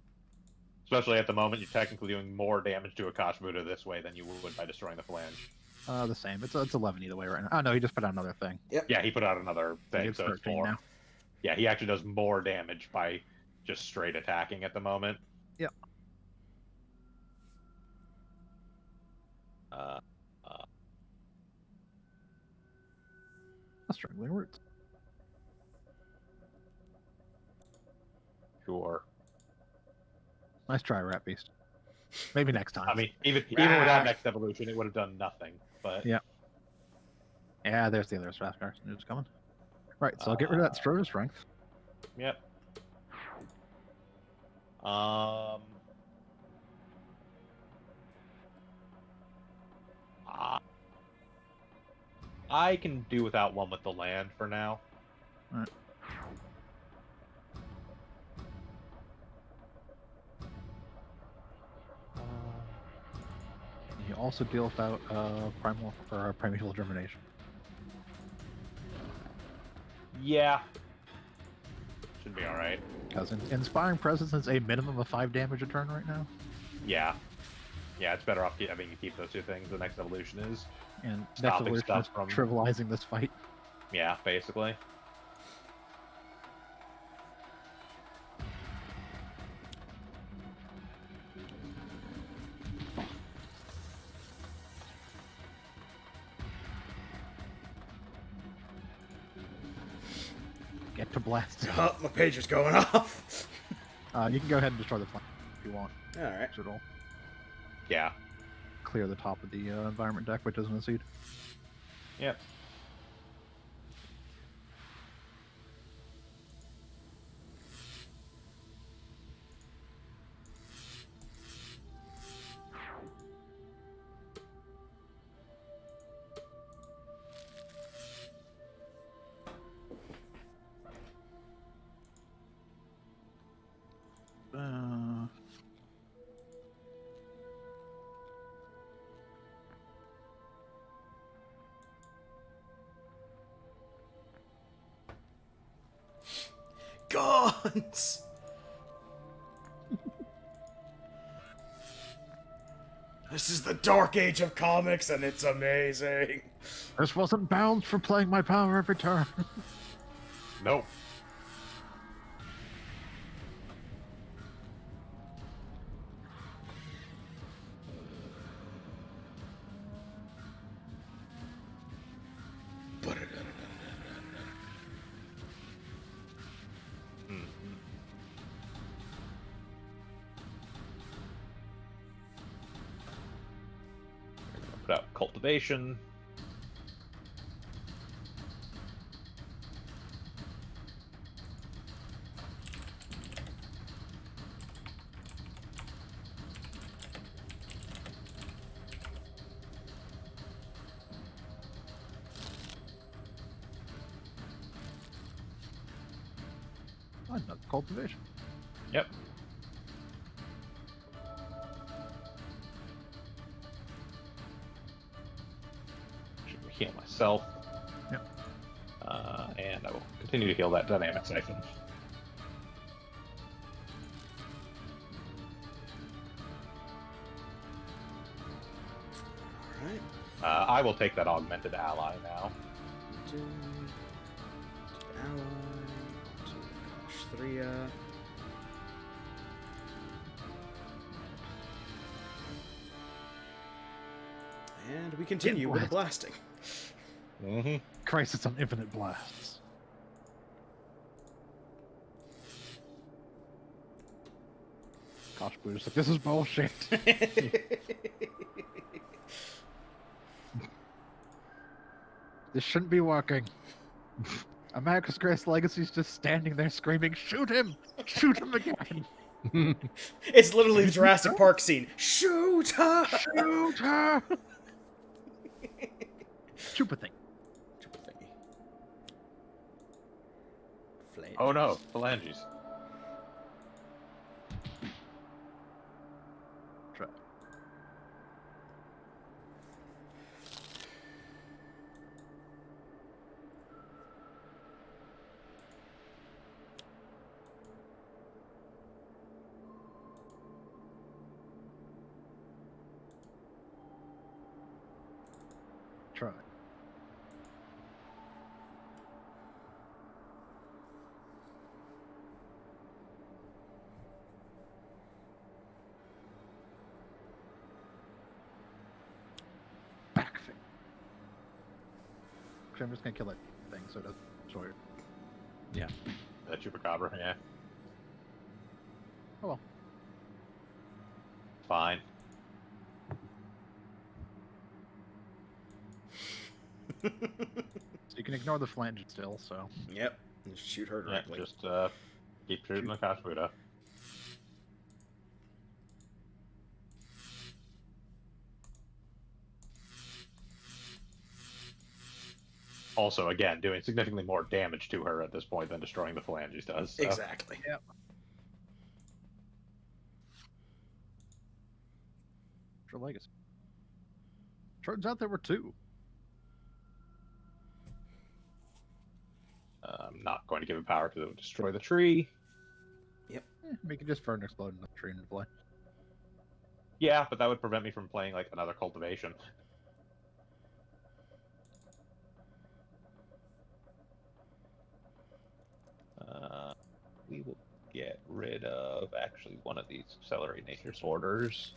Especially at the moment, you're technically doing more damage to Akash Buddha this way than you would by destroying the flange. The same. It's 11 either way right now. Oh no, he just put out another thing. Yeah, he put out another thing, It's so it's 13 more. now. Yeah, he actually does more damage by just straight attacking at the moment. Yep. A Strangling Roots. Sure. Nice try, Rat Beast. Maybe next time. I mean, even without next evolution, it would have done nothing. But Yeah. Yeah, there's the other Strathcars. It's coming. Right, so I'll get rid of that Stroder Strength. Yep. I can do without one with the land for now. Alright. You also deal without Primal or Primeval Germination. Yeah. Should be alright. Because Inspiring Presence is a minimum of 5 damage a turn right now. Yeah. Yeah, it's better off having you keep those two things. The next evolution is. And next Stopping evolution stuff is from- trivializing this fight. Yeah, basically. get to blast. Oh, my page is going off. You can go ahead and destroy the flank if you want. All right. It'll Yeah. clear the top of the environment deck, which isn't a seed. Yep. Guns! This is the dark age of comics, and it's amazing. This wasn't bounds for playing my power every turn. Nope. Put out cultivation. Another cultivation. Yep. Should heal myself. Yep. And I will continue to heal that dynamic siphon. Alright. I will take that augmented ally now. Ally. To Kosh-3. And we continue with the blasting. Mm-hmm. Crisis on infinite blasts. Gosh, Blue's like, this is bullshit. This shouldn't be working. America's Greatest Legacy's just standing there screaming, shoot him! Shoot him again! It's literally the Jurassic Park scene. Shoot her! Shoot her! Chupa thing. Chupa thingy. Flame. Oh no, phalanges. Try. Try. Back thing. Actually, I'm just gonna kill that thing so it doesn't destroy it. Yeah. That chupacabra, yeah. Oh well. Fine. So you can ignore the flange still, so. Yep. Just shoot her Yeah, directly. just keep shooting the Kashbuda. Also, again, doing significantly more damage to her at this point than destroying the phalanges does. So. Exactly. Yeah. For Legacy. Turns out there were two. I'm not going to give it power to destroy the tree. We can just burn explode in the tree and play. Yeah, but that would prevent me from playing like another cultivation. We will get rid of actually one of these accelerate nature's orders.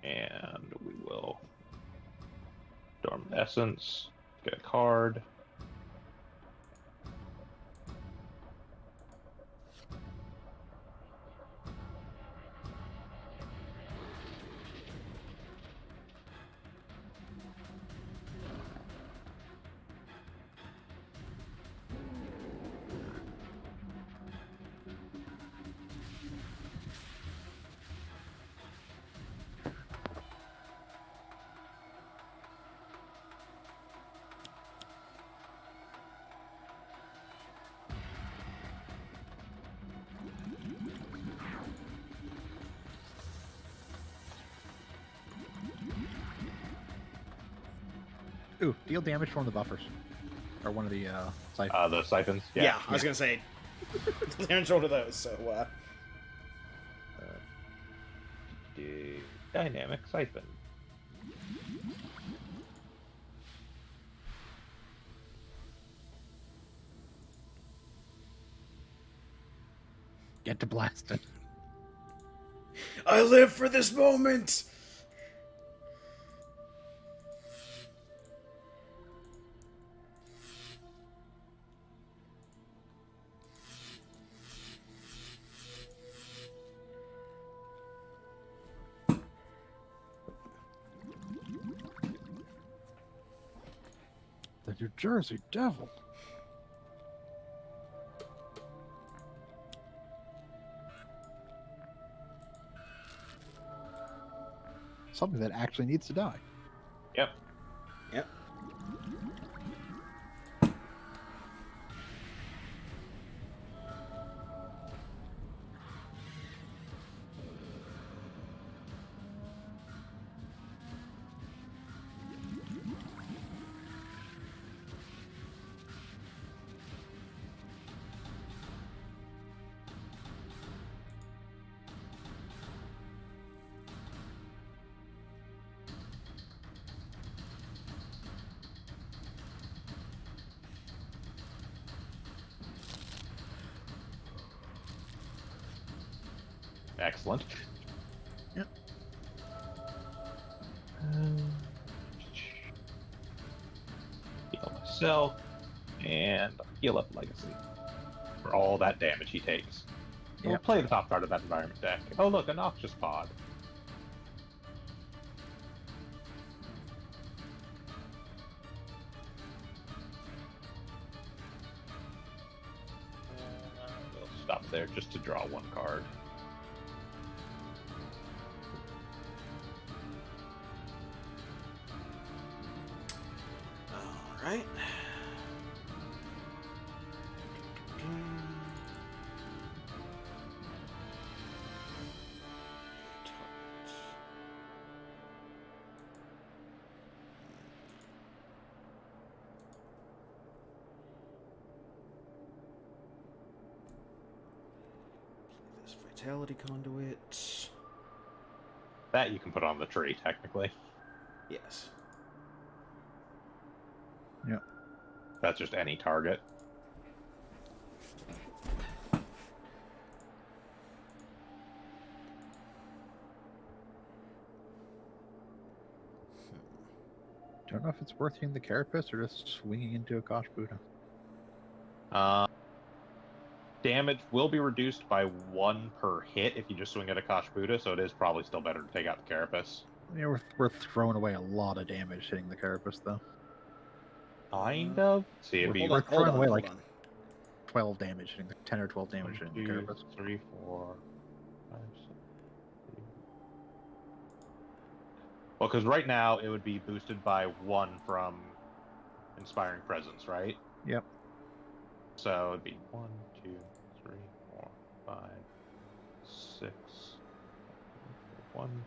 And we will Dormant Essence, get a card. Ooh, deal damage from the buffers. Or one of the siphons. The siphons? Yeah, I was gonna say damage roll to those, so Dynamic siphon. Get to blasting. I live for this moment! The New Jersey Devil. Something that actually needs to die. Yep. Yep. Excellent. Yep. Heal myself, and heal up Legacy for all that damage he takes. We'll Yep. play the top card of that environment deck. Oh look, a Noxious Pod. We'll stop there just to draw one card. Alright. This Vitality Conduit. That you can put on the tree, technically. Yes. Yep. That's just any target. Don't know if it's worth using the Carapace or just swinging into a Kosh Buddha. Damage will be reduced by 1 per hit if you just swing at a Kosh Buddha, so it is probably still better to take out the Carapace. Yeah, we're throwing away a lot of damage hitting the Carapace, though. Kind of. See, it'd be We're throwing away like on. 12 damage hitting the 10 or 12 damage hitting the 1, 2, Carapace. 3, 4, 5, 6. Well, because right now it would be boosted by 1 from Inspiring Presence, right? Yep. So it'd be 1, 2, 3, 4, 5, 6. 1.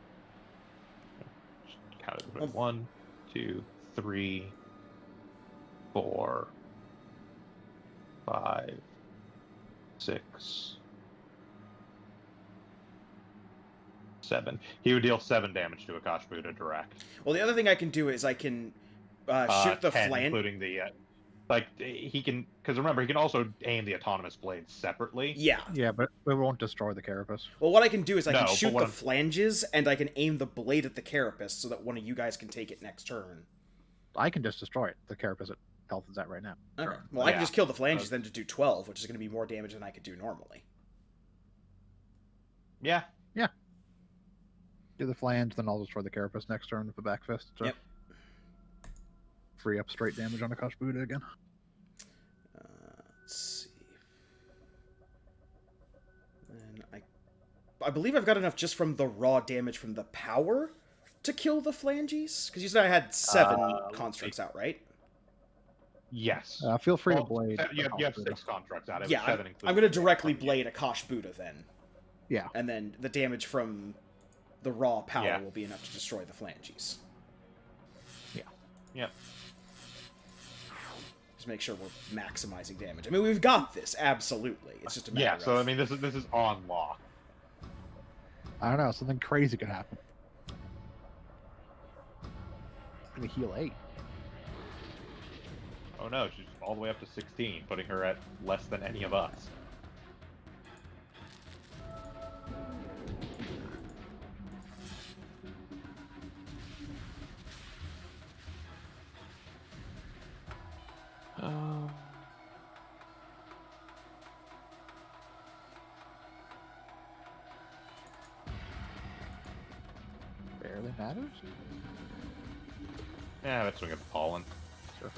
Just count it with 1, 2, 3, 4, 5, 6, 7. He would deal 7 damage to Akash Buddha direct. Well, the other thing I can do is I can shoot the 10, flank. including the Like he can, because remember he can also aim the autonomous blades separately. Yeah. Yeah, but it won't destroy the carapace. Well, what I can do is I can No, but shoot what the I'm- flanges, and I can aim the blade at the carapace so that one of you guys can take it next turn. I can just destroy it. The carapace health is at right now. Okay. Well, I can Yeah. just kill the flanges, then just do 12, which is going to be more damage than I could do normally. Yeah. Do the flange, then I'll destroy the carapace next turn with the back fist. So Yep. free up straight damage on Akash Buddha again. Let's see. And I believe I've got enough just from the raw damage from the power to kill the flanges? Because you said I had 7 constructs out, right? Yes. Feel free to Well, blade. You have Akash Buddha. 6 contracts out. Yeah, 7 I'm going to directly blade Akash Buddha then. Yeah. And then the damage from the raw power Yeah. will be enough to destroy the flanges. Yep. Just make sure we're maximizing damage. I mean, we've got this, absolutely. It's just a matter Yeah. of... So I mean, this is on lock. I don't know. Something crazy could happen. I'm gonna heal 8. Oh no, she's all the way up to 16, putting her at less than any of us. Barely matters. Yeah, let's swing at the pollen. Sure.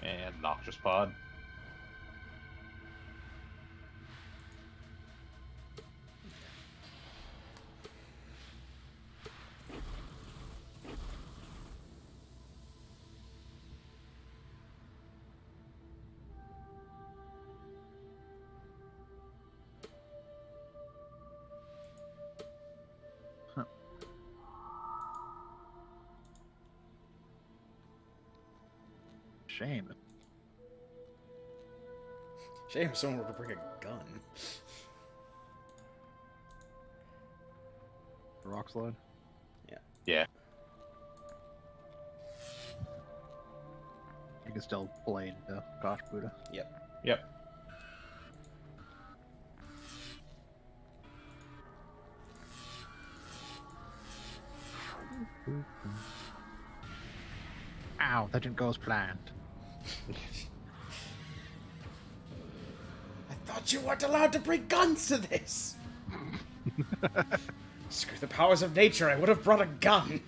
And noxious pod. Shame. Shame if someone were to bring a gun. Rock slide. Yeah. You can still blade Gosh Buddha. Yep. Ow, that didn't go as planned. I thought you weren't allowed to bring guns to this! Screw the powers of nature, I would have brought a gun!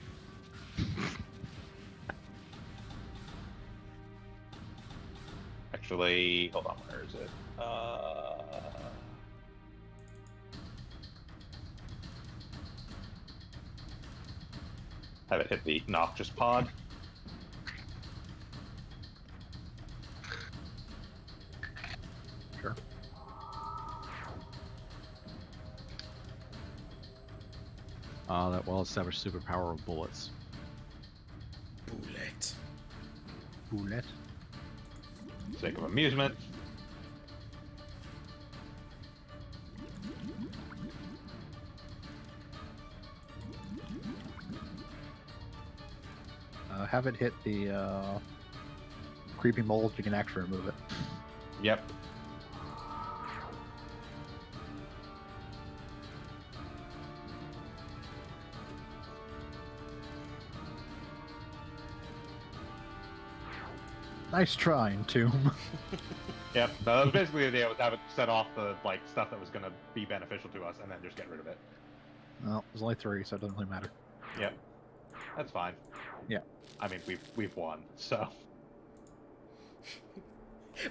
Actually, hold on, where is it? Have it hit the noxious pod. Sure. That well-established superpower of bullets. Bullet. Bullet. Sake of amusement. Have it hit the creepy mold. You can actually remove it. Yep. Nice try, Tomb. Yep. So that was basically the idea, was have it set off the stuff that was going to be beneficial to us, and then just get rid of it. Well, there's only 3, so it doesn't really matter. Yep. That's fine. Yeah. I mean, we've won, so.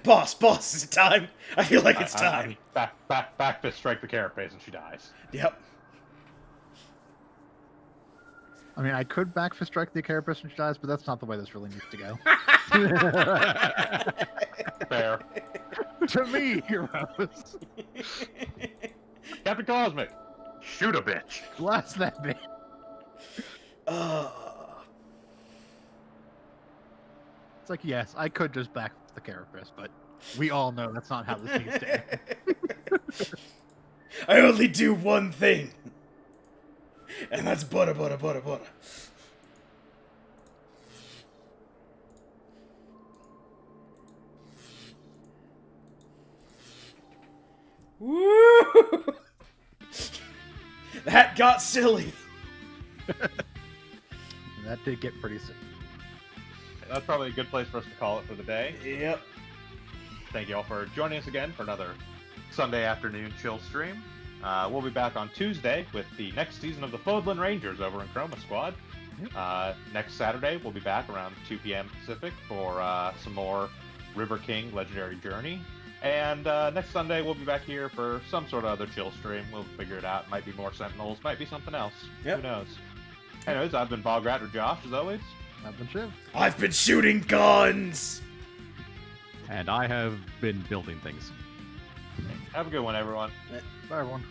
Boss, it's time! I feel like it's I time. mean, back fist strike the carapace and she dies. Yep. I mean, I could back fist strike the carapace when she dies, but that's not the way this really needs to go. Fair. To me, heroes. Captain Cosmic, shoot a bitch. Blast that bitch. It's like, yes, I could just back the carapace, but we all know that's not how this needs to end. I only do one thing. And that's butter, butter, butter, butter. Woo! That got silly. That did get pretty sick. That's probably a good place for us to call it for the day. Yep. Thank you all for joining us again for another Sunday afternoon chill stream. We'll be back on Tuesday with the next season of the Fodlan Rangers over in Chroma Squad. Next Saturday, we'll be back around 2 p.m. Pacific for some more River King Legendary Journey. And next Sunday, we'll be back here for some sort of other chill stream. We'll figure it out. Might be more Sentinels, might be something else. Yep. Who knows? Anyways, I've been Bograt or Josh, as always. I've been Shiv. I've been shooting guns. And I have been building things. Have a good one, everyone. Bye, everyone.